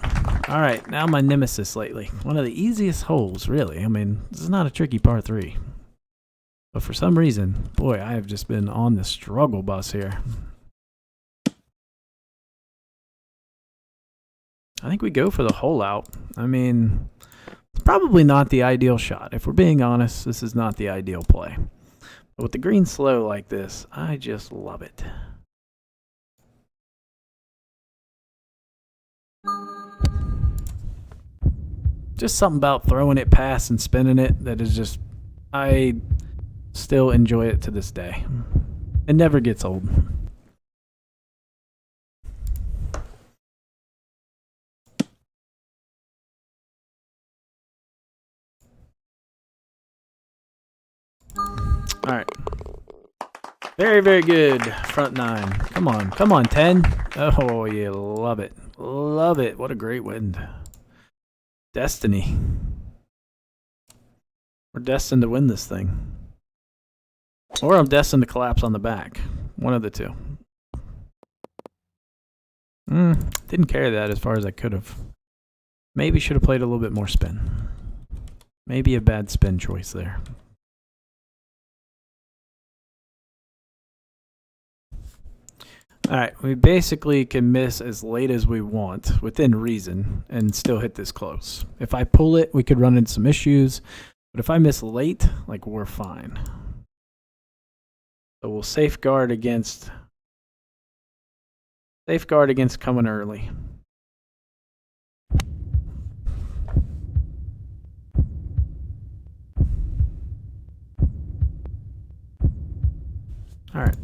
All right, now my nemesis lately. One of the easiest holes, really. I mean, this is not a tricky par 3. But for some reason, boy, I have just been on the struggle bus here. I think we go for the hole out. I mean, it's probably not the ideal shot. If we're being honest, this is not the ideal play. But with the green slow like this, I just love it. Just something about throwing it past and spinning it that is just, I still enjoy it to this day. It never gets old. All right. Very, very good. Front nine. Come on. Come on, 10. Oh, yeah. Love it. Love it. What a great wind. Destiny. We're destined to win this thing. Or I'm destined to collapse on the back. One of the two. Didn't carry that as far as I could have. Maybe should have played a little bit more spin. Maybe a bad spin choice there. Alright, we basically can miss as late as we want, within reason, and still hit this close. If I pull it, we could run into some issues, but if I miss late, like, we're fine. So we'll safeguard against coming early. Alright.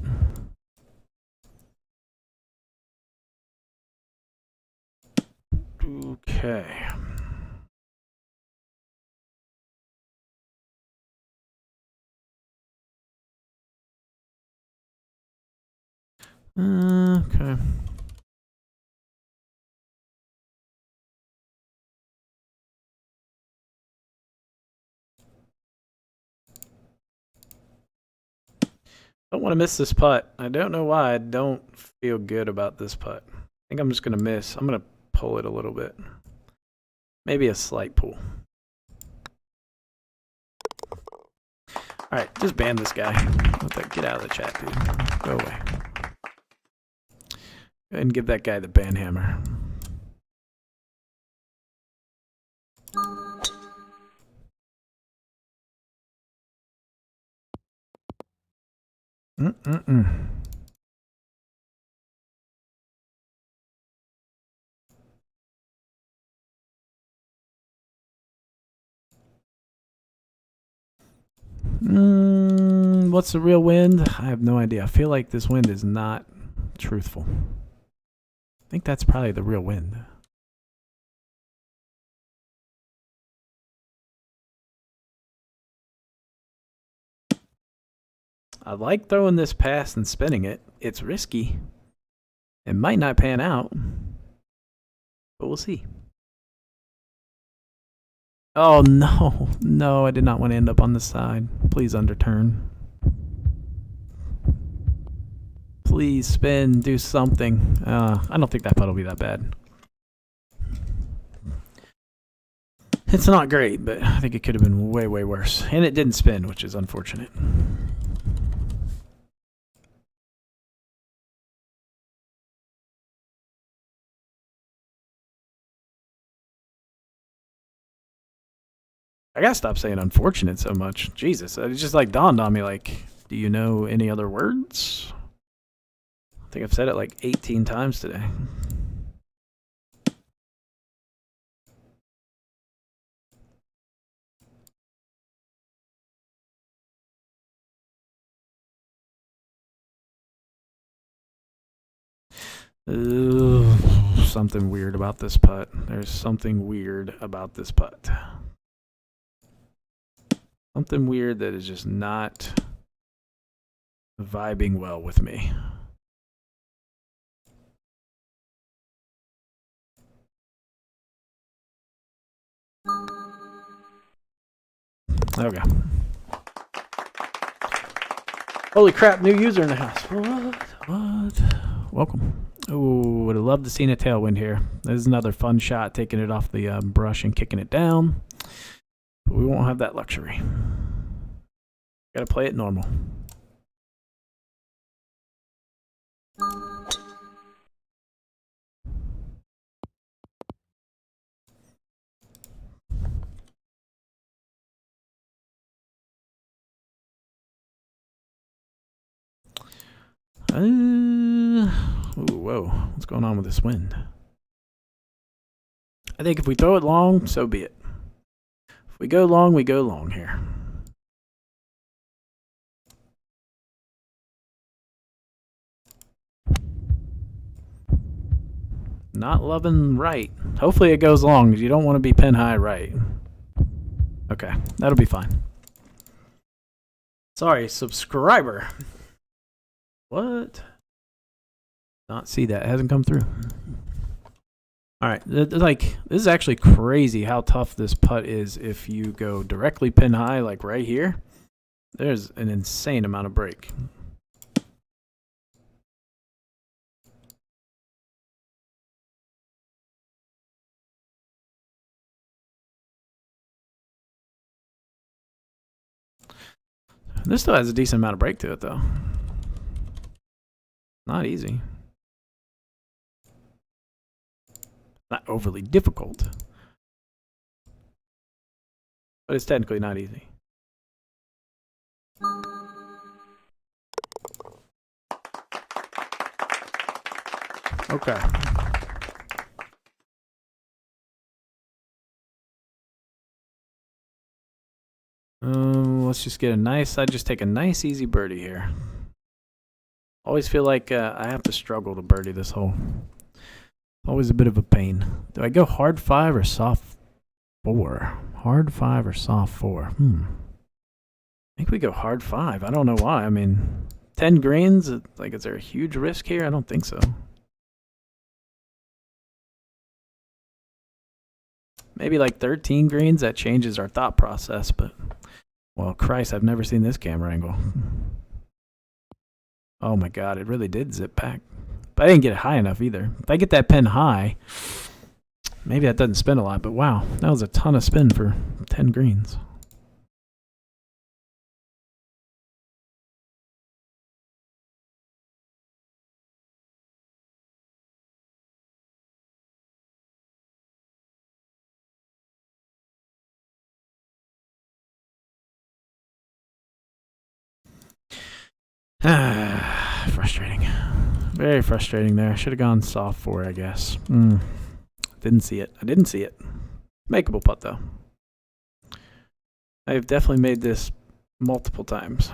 Okay. Okay. Don't want to miss this putt. I don't know why I don't feel good about this putt. I think I'm just going to miss. I'm going to pull it a little bit. Maybe a slight pull. Alright, just ban this guy. Get out of the chat, dude. Go away. Go ahead and give that guy the ban hammer. What's the real wind? I have no idea. I feel like this wind is not truthful. I think that's probably the real wind. I like throwing this past and spinning it. It's risky. It might not pan out, but we'll see. Oh, no. No, I did not want to end up on the side. Please underturn. Please spin, do something. I don't think that putt will be that bad. It's not great, but I think it could have been way, way worse. And it didn't spin, which is unfortunate. I gotta stop saying unfortunate so much. Jesus, it just like dawned on me, like, do you know any other words? I think I've said it like 18 times today. Something weird about this putt. There's something weird about this putt. Something weird that is just not vibing well with me. Okay. Holy crap, new user in the house. What? Welcome. Oh, would have loved to seen a tailwind here. This is another fun shot, taking it off the brush and kicking it down. But we won't have that luxury. Gotta play it normal. Ooh, whoa. What's going on with this wind? I think if we throw it long, so be it. If we go long here. Not loving right. Hopefully it goes long, because you don't want to be pin high right. Okay, that'll be fine. Sorry, subscriber. What? Not see that. It hasn't come through. Alright, like, this is actually crazy how tough this putt is if you go directly pin high, like right here. There's an insane amount of break. This still has a decent amount of break to it, though. Not easy. Not overly difficult. But it's technically not easy. Okay. Let's just get a nice, I'd just take a nice easy birdie here. Always feel like I have to struggle to birdie this hole. Always a bit of a pain. Do I go hard 5 or soft 4? Hard 5 or soft 4? I think we go hard 5. I don't know why. I mean, 10 greens, like, is there a huge risk here? I don't think so. Maybe like 13 greens, that changes our thought process, but, well, Christ, I've never seen this camera angle. Oh my God, it really did zip back. But I didn't get it high enough either. If I get that pin high, maybe that doesn't spin a lot, but wow, that was a ton of spin for 10 greens. Frustrating. Very frustrating there. Should have gone soft 4, I guess. Didn't see it. I didn't see it. Makeable putt, though. I've definitely made this multiple times.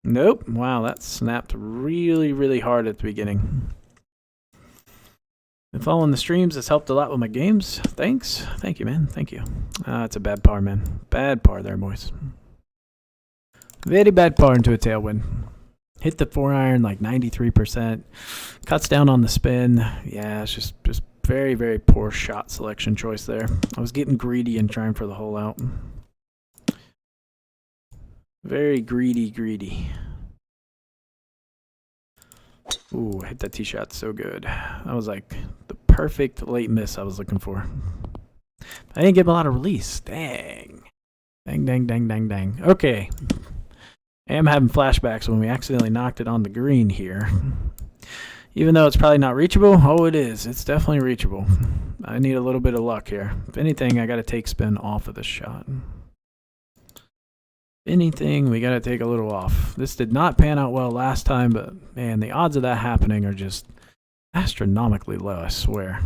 Nope. Wow, that snapped really, really hard at the beginning. And following the streams has helped a lot with my games. Thanks. Thank you, man. Thank you. It's a bad par, man. Bad par there, boys. Very bad par into a tailwind. Hit the 4-iron like 93%. Cuts down on the spin. Yeah, it's just very, very poor shot selection choice there. I was getting greedy and trying for the hole out. Very greedy. Ooh, hit that tee shot so good. That was like the perfect late miss I was looking for. I didn't get a lot of release. Dang. Okay. I am having flashbacks when we accidentally knocked it on the green here. Even though it's probably not reachable, oh, it is. It's definitely reachable. I need a little bit of luck here. If anything, I got to take spin off of this shot. Anything, we got to take a little off. This did not pan out well last time, but man, the odds of that happening are just astronomically low, I swear.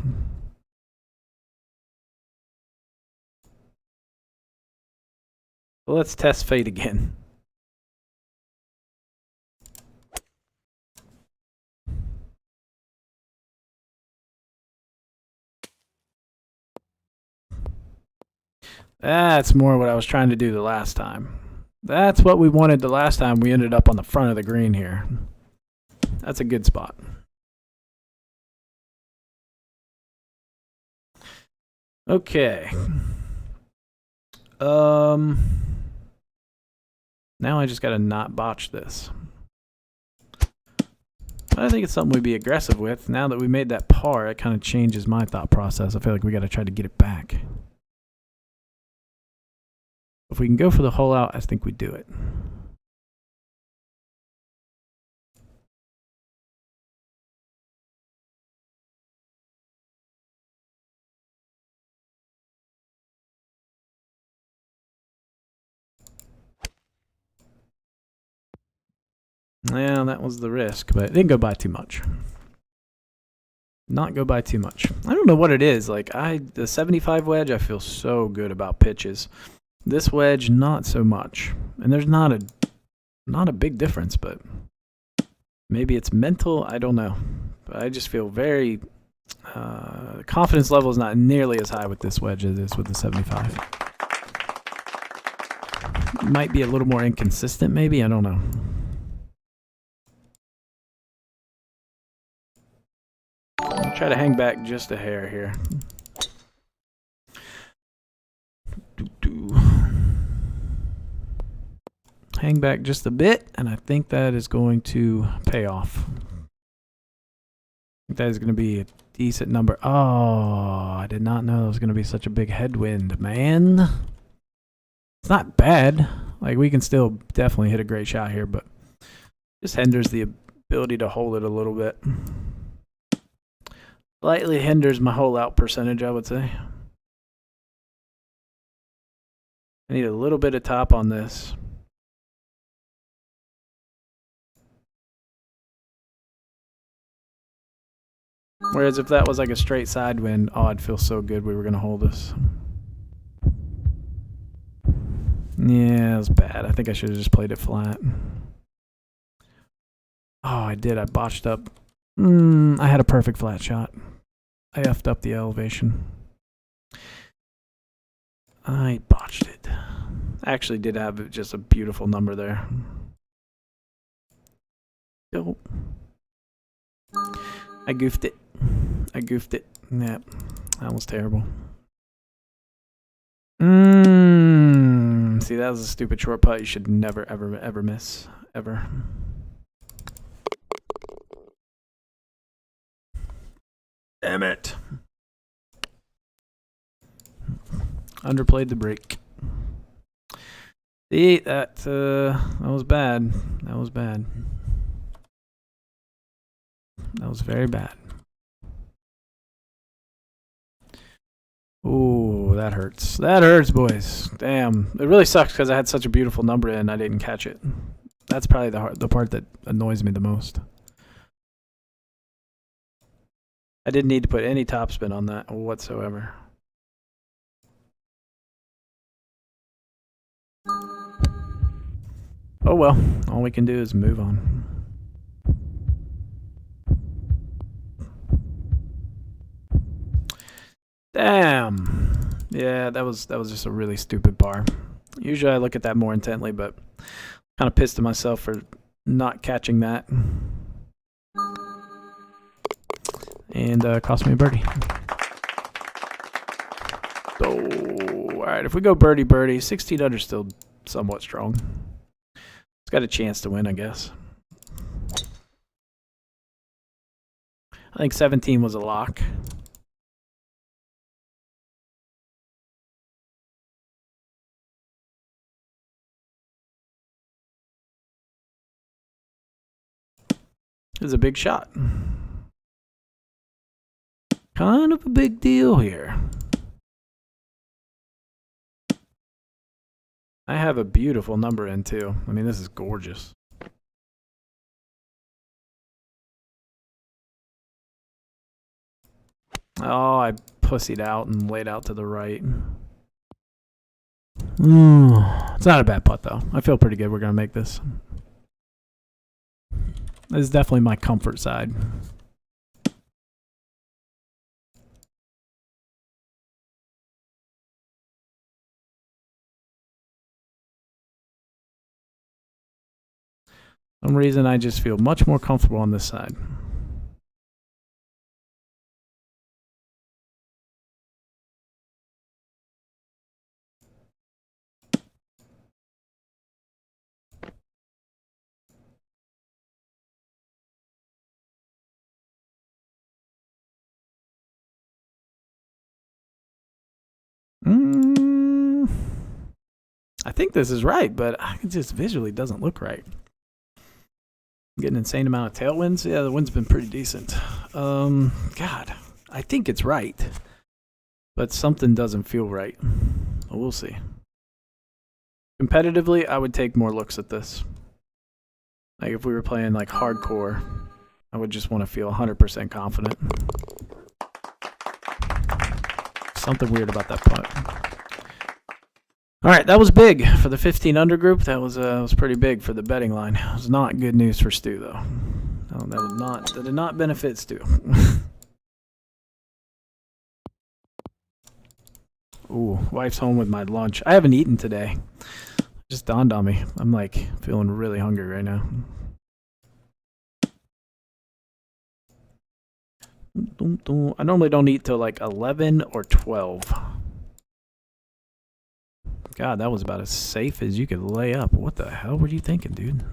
Well, let's test fate again. That's more what I was trying to do the last time. That's what we wanted the last time. We ended up on the front of the green here. That's a good spot. Okay. Now I just gotta not botch this. But I think it's something we'd be aggressive with. Now that we made that par, it kind of changes my thought process. I feel like we gotta try to get it back. If we can go for the hole out, I think we do it. Yeah, that was the risk, but it didn't go by too much. Not go by too much. I don't know what it is. Like the 75 wedge, I feel so good about pitches. This wedge, not so much. And there's not a big difference, but maybe it's mental. I don't know. But I just feel very confidence level is not nearly as high with this wedge as it is with the 75. Might be a little more inconsistent, maybe. I don't know. I'll try to hang back just a hair here. Hang back just a bit, and I think that is going to pay off. I think that is going to be a decent number. Oh, I did not know it was going to be such a big headwind, man. It's not bad. Like, we can still definitely hit a great shot here, but just hinders the ability to hold it a little bit. Slightly hinders my hole out percentage, I would say. I need a little bit of top on this. Whereas if that was like a straight side wind, oh, I'd feel so good we were going to hold this. Yeah, it was bad. I think I should have just played it flat. Oh, I did. I botched up. I had a perfect flat shot. I effed up the elevation. I botched it. I actually did have just a beautiful number there. Nope. I goofed it. Yep. That was terrible. See, that was a stupid short putt. You should never, ever miss. Ever. Damn it. Underplayed the break. See, that was bad. That was bad. That was very bad. Ooh, that hurts. That hurts, boys. Damn. It really sucks because I had such a beautiful number and I didn't catch it. That's probably the part that annoys me the most. I didn't need to put any topspin on that whatsoever. Oh well, all we can do is move on. Damn. Yeah, that was just a really stupid par. Usually I look at that more intently, but kind of pissed at myself for not catching that. And cost me a birdie. So, alright, if we go birdie, 16 under still somewhat strong. It's got a chance to win, I guess. I think 17 was a lock. It was a big shot. Kind of a big deal here. I have a beautiful number in too. I mean, this is gorgeous. Oh, I pussied out and laid out to the right. It's not a bad putt though. I feel pretty good we're going to make this. This is definitely my comfort side. For some reason, I just feel much more comfortable on this side. I think this is right, but it just visually doesn't look right. I'm getting an insane amount of tailwinds. Yeah, the wind's been pretty decent. God, I think it's right, but something doesn't feel right. Well, we'll see. Competitively, I would take more looks at this. Like if we were playing like hardcore, I would just want to feel 100% confident. Something weird about that putt. All right, that was big for the 15 under group. That was pretty big for the betting line. It was not good news for Stu though. No, that did not benefit Stu. Ooh, wife's home with my lunch. I haven't eaten today. It just dawned on me. I'm like feeling really hungry right now. I normally don't eat till like 11 or 12. God, that was about as safe as you could lay up. What the hell were you thinking, dude?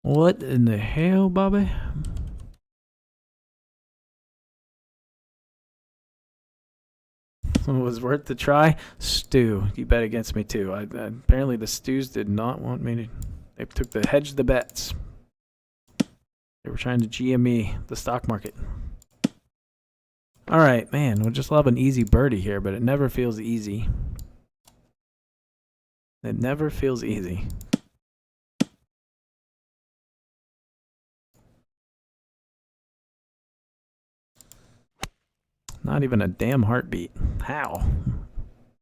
What in the hell, Bobby? It was worth the try. Stu, you bet against me too. Apparently the Stews did not want me to. They took the hedge the bets. They were trying to GME the stock market. All right, man. We'll just love an easy birdie here, but it never feels easy. It never feels easy. Not even a damn heartbeat. How?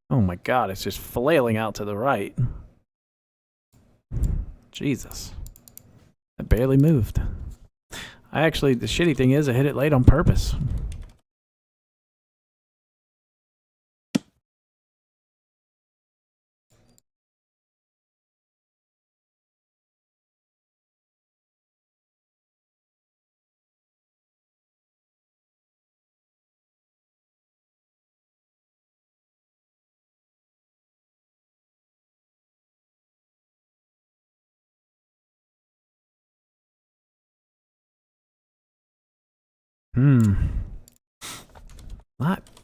Oh my god, it's just flailing out to the right. Jesus. I barely moved. The shitty thing is I hit it late on purpose.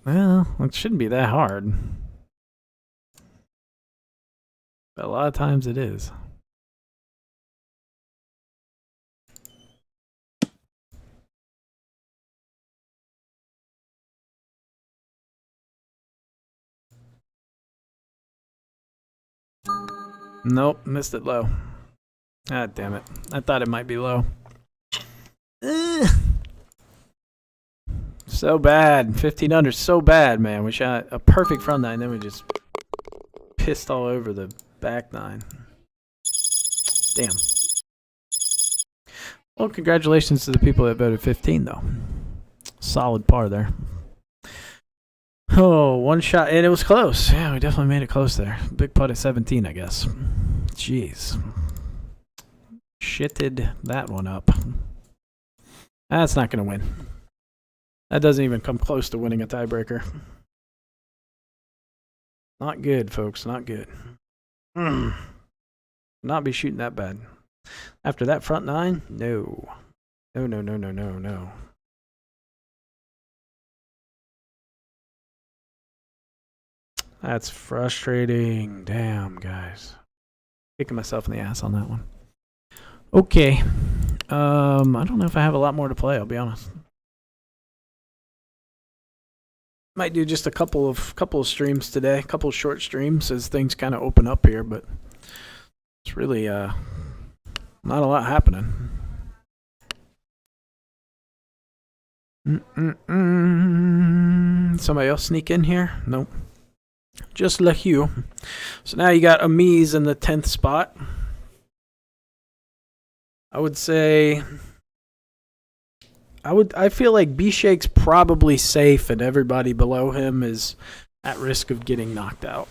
Well, it shouldn't be that hard. But a lot of times it is. Nope, missed it low. Ah, damn it. I thought it might be low. So bad. 15 under, so bad, man. We shot a perfect front nine, then we just pissed all over the back nine. Damn. Well, congratulations to the people that voted 15, though. Solid par there. Oh, one shot, and it was close. Yeah, we definitely made it close there. Big putt at 17, I guess. Jeez. Shitted that one up. That's not going to win. That doesn't even come close to winning a tiebreaker. Not good, folks. Not good. Not be shooting that bad. After that front nine? No. No. That's frustrating. Damn, guys. Kicking myself in the ass on that one. Okay. I don't know if I have a lot more to play, I'll be honest. Might do just a couple of streams today, a couple of short streams as things kind of open up here, but it's really not a lot happening. Somebody else sneak in here? Nope. Just like you. So now you got Amiz in the 10th spot. I would say I feel like B-Shake's probably safe and everybody below him is at risk of getting knocked out.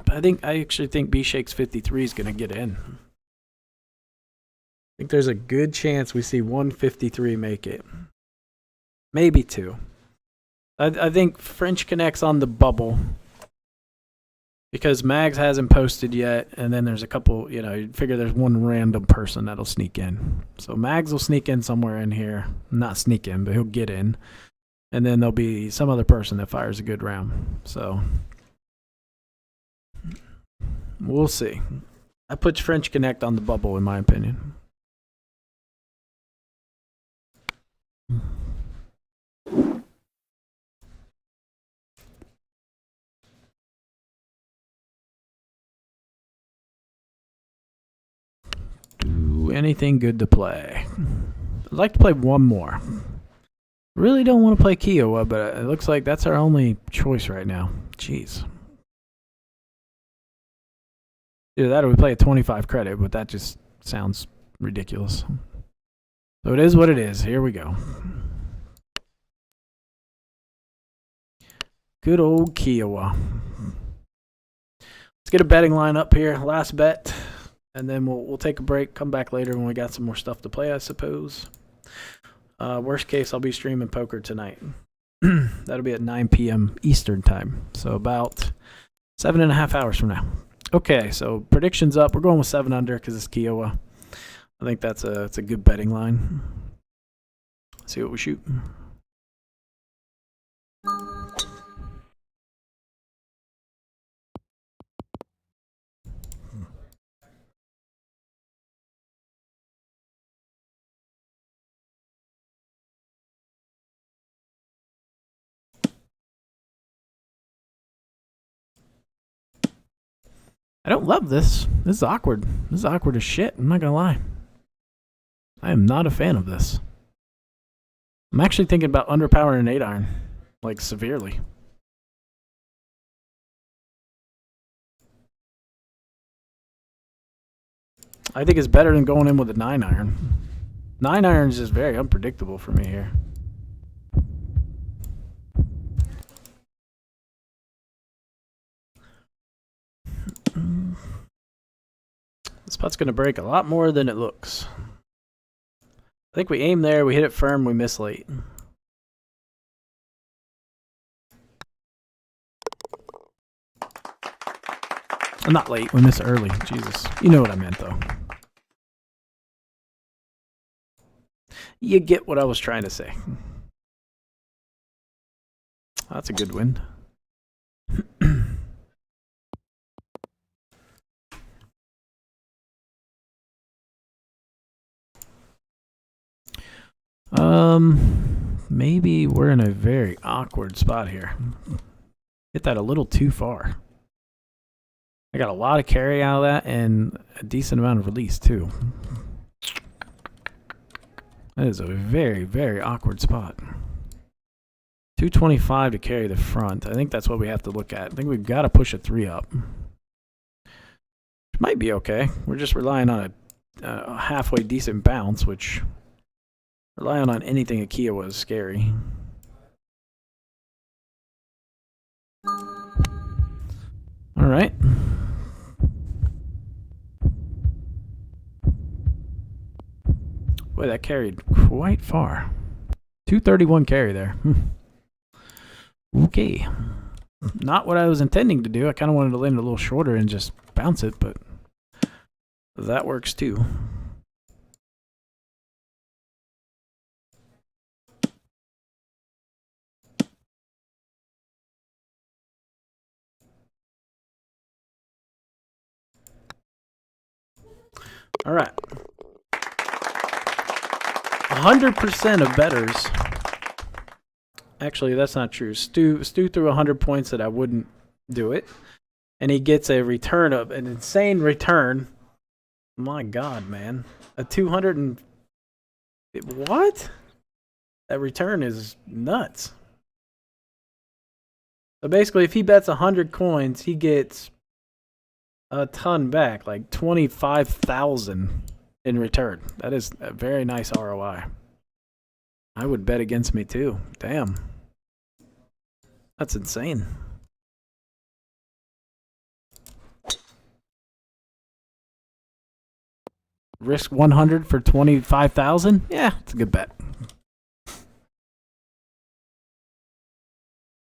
But I actually think B-Shake's 53 is going to get in. I think there's a good chance we see 153 make it. Maybe two. I think French connects on the bubble because Mags hasn't posted yet, and then there's a couple, you figure there's one random person that'll sneak in. So Mags will sneak in somewhere in here. Not sneak in, but he'll get in. And then there'll be some other person that fires a good round. So we'll see. I put French Connect on the bubble, in my opinion. anything good to play? I'd like to play one more. Really don't want to play Kiowa, but it looks like that's our only choice right now. Jeez. Either that or we play a 25 credit, but that just sounds ridiculous. So it is what it is. Here we go. Good old Kiowa. Let's get a betting line up here. Last bet. And then we'll take a break, come back later when we got some more stuff to play, I suppose. Worst case, I'll be streaming poker tonight. That'll be at 9 p.m. Eastern time. So about 7.5 hours from now. Okay, so predictions up. We're going with 7 under because it's Kiowa. I think it's a good betting line. Let's see what we shoot. I don't love this. This is awkward. This is awkward as shit. I'm not gonna lie. I am not a fan of this. I'm actually thinking about underpowering an 8-iron. Like, severely. I think it's better than going in with a 9-iron. 9-iron is just very unpredictable for me here. This putt's going to break a lot more than it looks. I think we aim there, we hit it firm, we miss late. Not late, we miss early. Jesus. You know what I meant, though. You get what I was trying to say. That's a good win. Maybe we're in a very awkward spot here. Hit that a little too far. I got a lot of carry out of that and a decent amount of release too. That is a very, very awkward spot. 225 to carry the front. I think that's what we have to look at. I think we've got to push a 3 up. Which might be okay. We're just relying on a halfway decent bounce, which relying on anything at Kia was scary. All right. Boy, that carried quite far. 231 carry there. Okay. Not what I was intending to do. I kind of wanted to land a little shorter and just bounce it, but that works too. All right. 100% of bettors. Actually, that's not true. Stu threw 100 points that I wouldn't do it. And he gets a return of an insane return. My God, man. A 200 and... What? That return is nuts. So basically, if he bets 100 coins, he gets a ton back, like 25,000 in return. That is a very nice ROI. I would bet against me too. Damn. That's insane. Risk 100 for 25,000? Yeah, it's a good bet.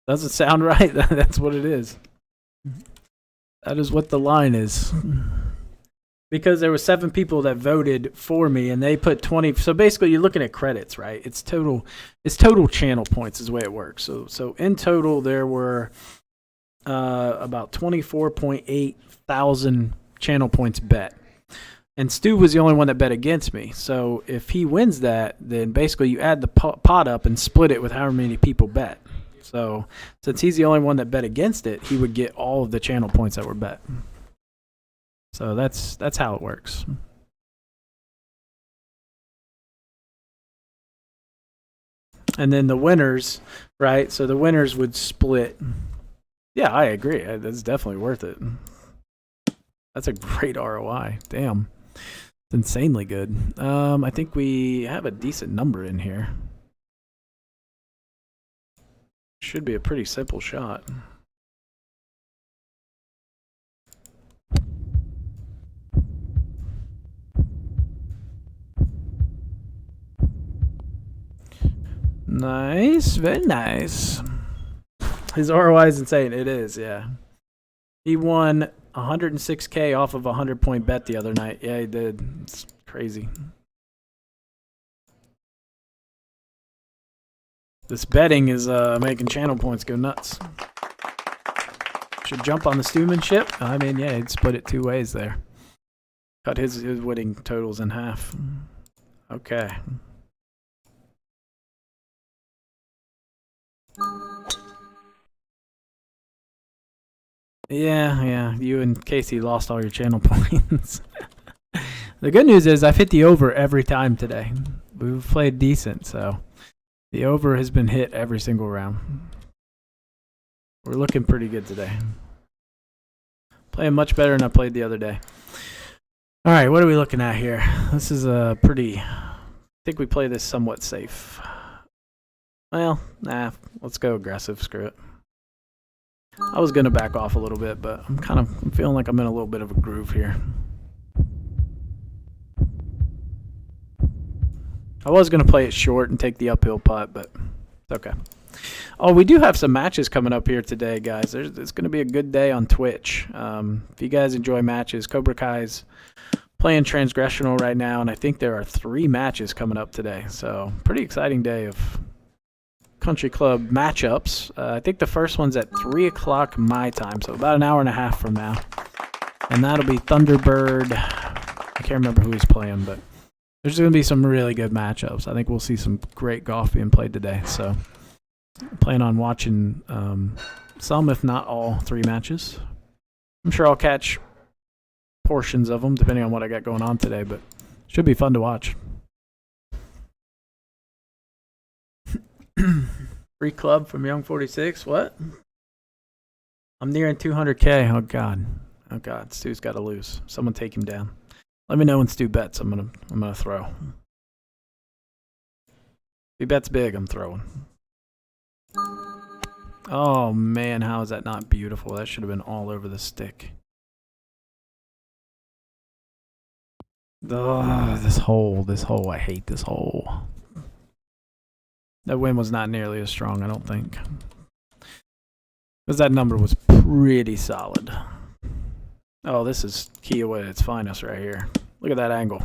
Doesn't sound right. That's what it is. That is what the line is. Because there were 7 people that voted for me, and they put 20. So basically, you're looking at credits, right? It's total channel points is the way it works. So in total, there were about 24.8 thousand channel points bet. And Stu was the only one that bet against me. So if he wins that, then basically you add the pot up and split it with however many people bet. So since he's the only one that bet against it, he would get all of the channel points that were bet. So that's how it works. And then the winners, right? So the winners would split. Yeah, I agree. That's definitely worth it. That's a great ROI. Damn. It's insanely good. I think we have a decent number in here. Should be a pretty simple shot. Nice, very nice. His ROI is insane. It is, yeah. He won 106K off of a 100-point bet the other night. Yeah, he did. It's crazy. This betting is making channel points go nuts. Should jump on the Stewman ship. I mean, yeah, he'd split it 2 ways there. Cut his winning totals in half. Okay. Yeah, you and Casey lost all your channel points. The good news is I've hit the over every time today. We've played decent, so the over has been hit every single round. We're looking pretty good today. Playing much better than I played the other day. All right, what are we looking at here? This is a pretty... I think we play this somewhat safe. Well, nah, let's go aggressive. Screw it. I was going to back off a little bit, but I'm feeling like I'm in a little bit of a groove here. I was going to play it short and take the uphill putt, but it's okay. Oh, we do have some matches coming up here today, guys. It's going to be a good day on Twitch. If you guys enjoy matches, Cobra Kai's playing Transgressional right now, and I think there are 3 matches coming up today. So pretty exciting day of country club matchups. I think the first one's at 3 o'clock my time, so about an hour and a half from now. And that'll be Thunderbird. I can't remember who he's playing, but there's going to be some really good matchups. I think we'll see some great golf being played today. So plan on watching some, if not all, 3 matches. I'm sure I'll catch portions of them depending on what I got going on today, but should be fun to watch. Free club from Young 46. What? I'm nearing 200K. Oh god. Stu's got to lose. Someone take him down. Let me know when Stu bets. I'm gonna throw. If he bets big, I'm throwing. Oh man, how is that not beautiful? That should have been all over the stick. Oh, this hole. I hate this hole. That wind was not nearly as strong, I don't think. Because that number was pretty solid. Oh, this is Kiowa at its finest right here. Look at that angle.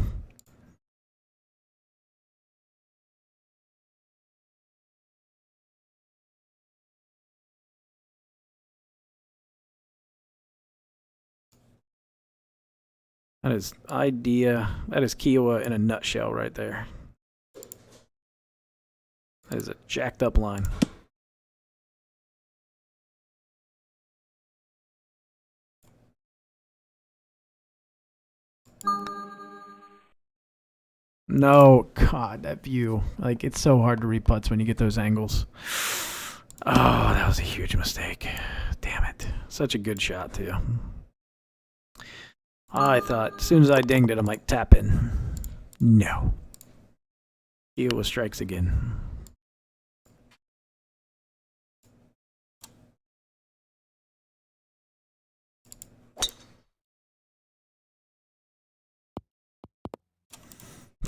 That is Kiowa in a nutshell right there. That is a jacked up line. No, God, that view. Like, it's so hard to read putts when you get those angles. Oh, that was a huge mistake. Damn it. Such a good shot, too. I thought, as soon as I dinged it, I'm like, tap in. No. Kiowa strikes again.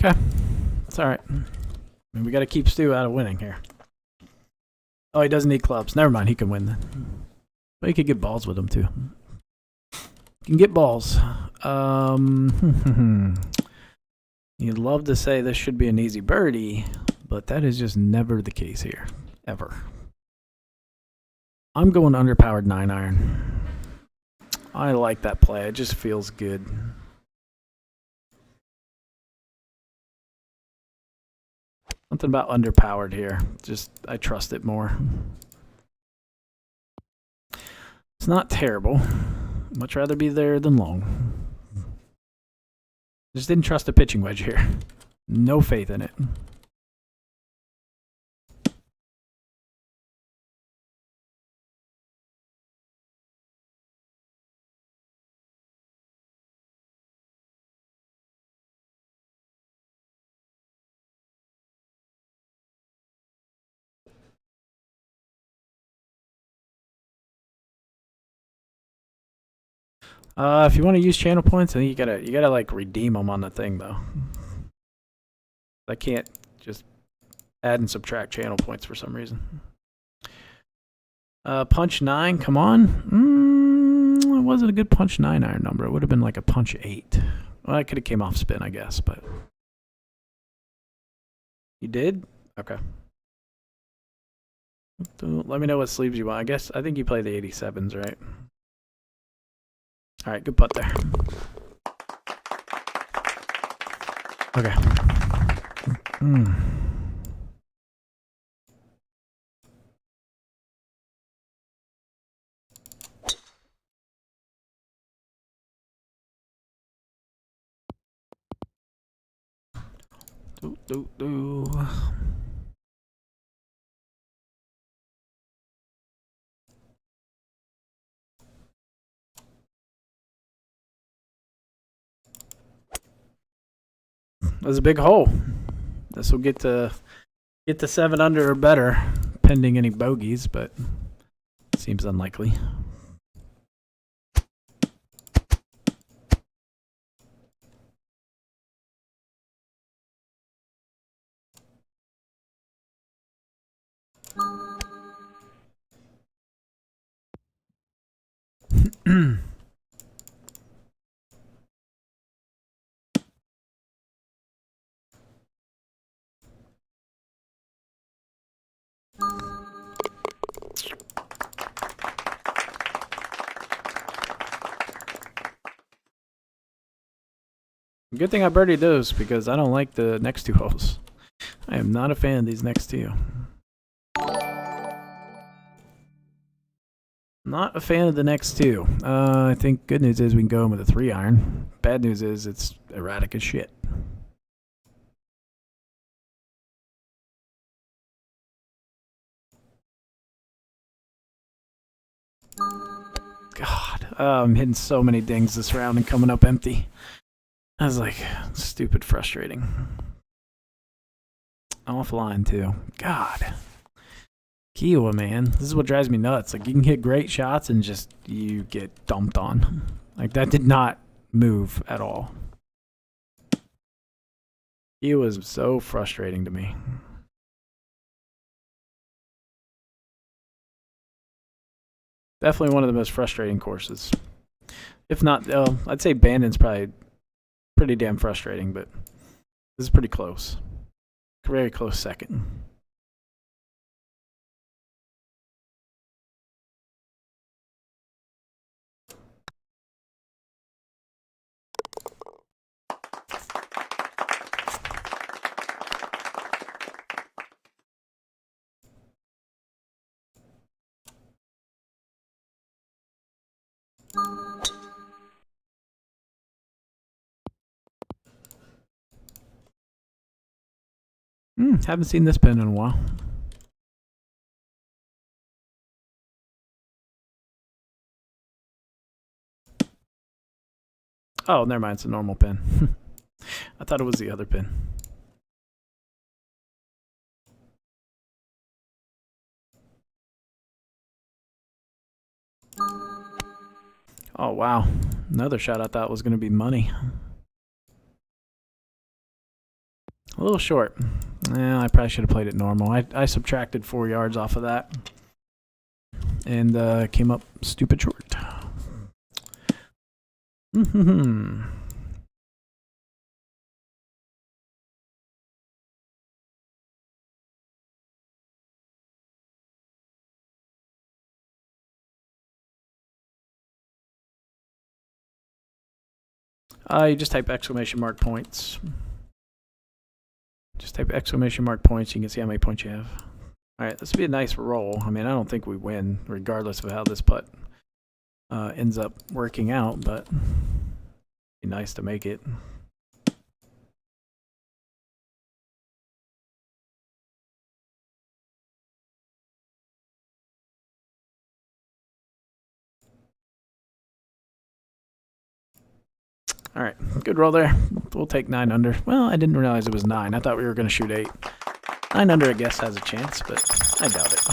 Okay. It's alright. I mean, we got to keep Stu out of winning here. Oh, he doesn't need clubs. Never mind, he can win then. But he could get balls with him, too. He can get balls. You'd love to say this should be an easy birdie, but that is just never the case here. Ever. I'm going underpowered 9-iron. I like that play. It just feels good. Something about underpowered here. Just, I trust it more. It's not terrible. Much rather be there than long. Just didn't trust a pitching wedge here. No faith in it. If you want to use channel points, I think you gotta like redeem them on the thing though. I can't just add and subtract channel points for some reason. Punch 9, come on. It wasn't a good punch 9 iron number. It would have been like a punch 8. Well, I could have came off spin, I guess, but you did? Okay. Let me know what sleeves you want. I think you play the 87s, right? All right, good putt there. Okay. Do. That's a big hole. This will get to 7 under or better, pending any bogeys, but seems unlikely. Good thing I birdied those because I don't like the next 2 holes. I am not a fan of these next 2. Not a fan of the next 2. I think good news is we can go in with a 3 iron. Bad news is it's erratic as shit. God, I'm hitting so many dings this round and coming up empty. I was like, stupid frustrating. Offline too. God. Kiowa, man. This is what drives me nuts. Like, you can hit great shots and just, you get dumped on. Like, that did not move at all. Kiowa was so frustrating to me. Definitely one of the most frustrating courses. If not, I'd say Bandon's probably pretty damn frustrating, but this is pretty close. Very close second. Haven't seen this pin in a while. Oh, never mind. It's a normal pin. I thought it was the other pin. Oh, wow. Another shot I thought was going to be money. A little short. I probably should have played it normal. I subtracted 4 yards off of that. And came up stupid short. You just type exclamation mark points. Just type exclamation mark points. You can see how many points you have. All right, this would be a nice roll. I mean, I don't think we win, regardless of how this putt ends up working out, but it'd be nice to make it. All right, good roll there. We'll take 9 under. Well, I didn't realize it was 9. I thought we were going to shoot 8. 9 under, I guess, has a chance, but I doubt it.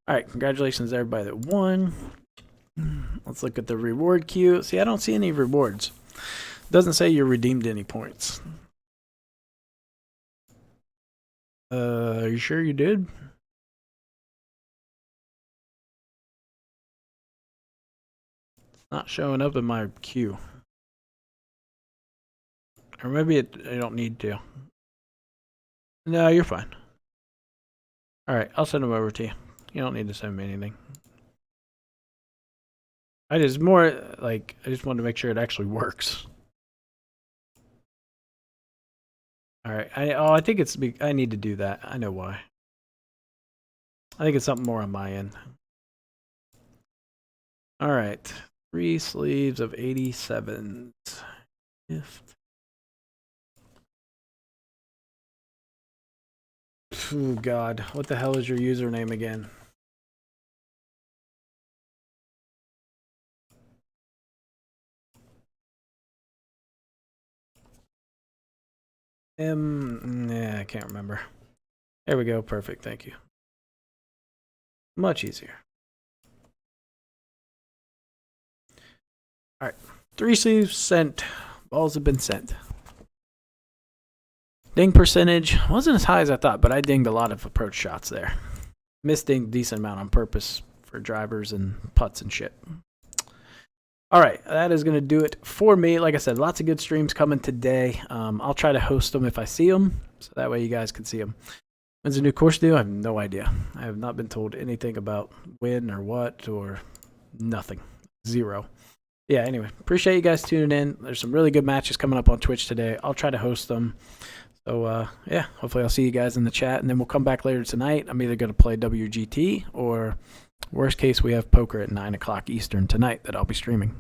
All right, congratulations to everybody that won. Let's look at the reward queue. See, I don't see any rewards. Doesn't say you redeemed any points. Are you sure you did? It's not showing up in my queue. Or maybe I don't need to. No, you're fine. Alright, I'll send them over to you. You don't need to send me anything. I just wanted to make sure it actually works. Alright, I think I need to do that. I know why. I think it's something more on my end. Alright, 3 sleeves of 87. Gift. Oh God, what the hell is your username again? Yeah, I can't remember. There we go, perfect, thank you. Much easier. Alright, 3 sleeves sent. Balls have been sent. Ding percentage wasn't as high as I thought, but I dinged a lot of approach shots there. Missed dinged a decent amount on purpose for drivers and putts and shit. Alright, that is going to do it for me. Like I said, lots of good streams coming today. I'll try to host them if I see them, so that way you guys can see them. When's the new course due? I have no idea. I have not been told anything about when or what or nothing. Zero. Yeah, anyway, appreciate you guys tuning in. There's some really good matches coming up on Twitch today. I'll try to host them. So, yeah, hopefully I'll see you guys in the chat, and then we'll come back later tonight. I'm either going to play WGT, or worst case, we have poker at 9 o'clock Eastern tonight that I'll be streaming.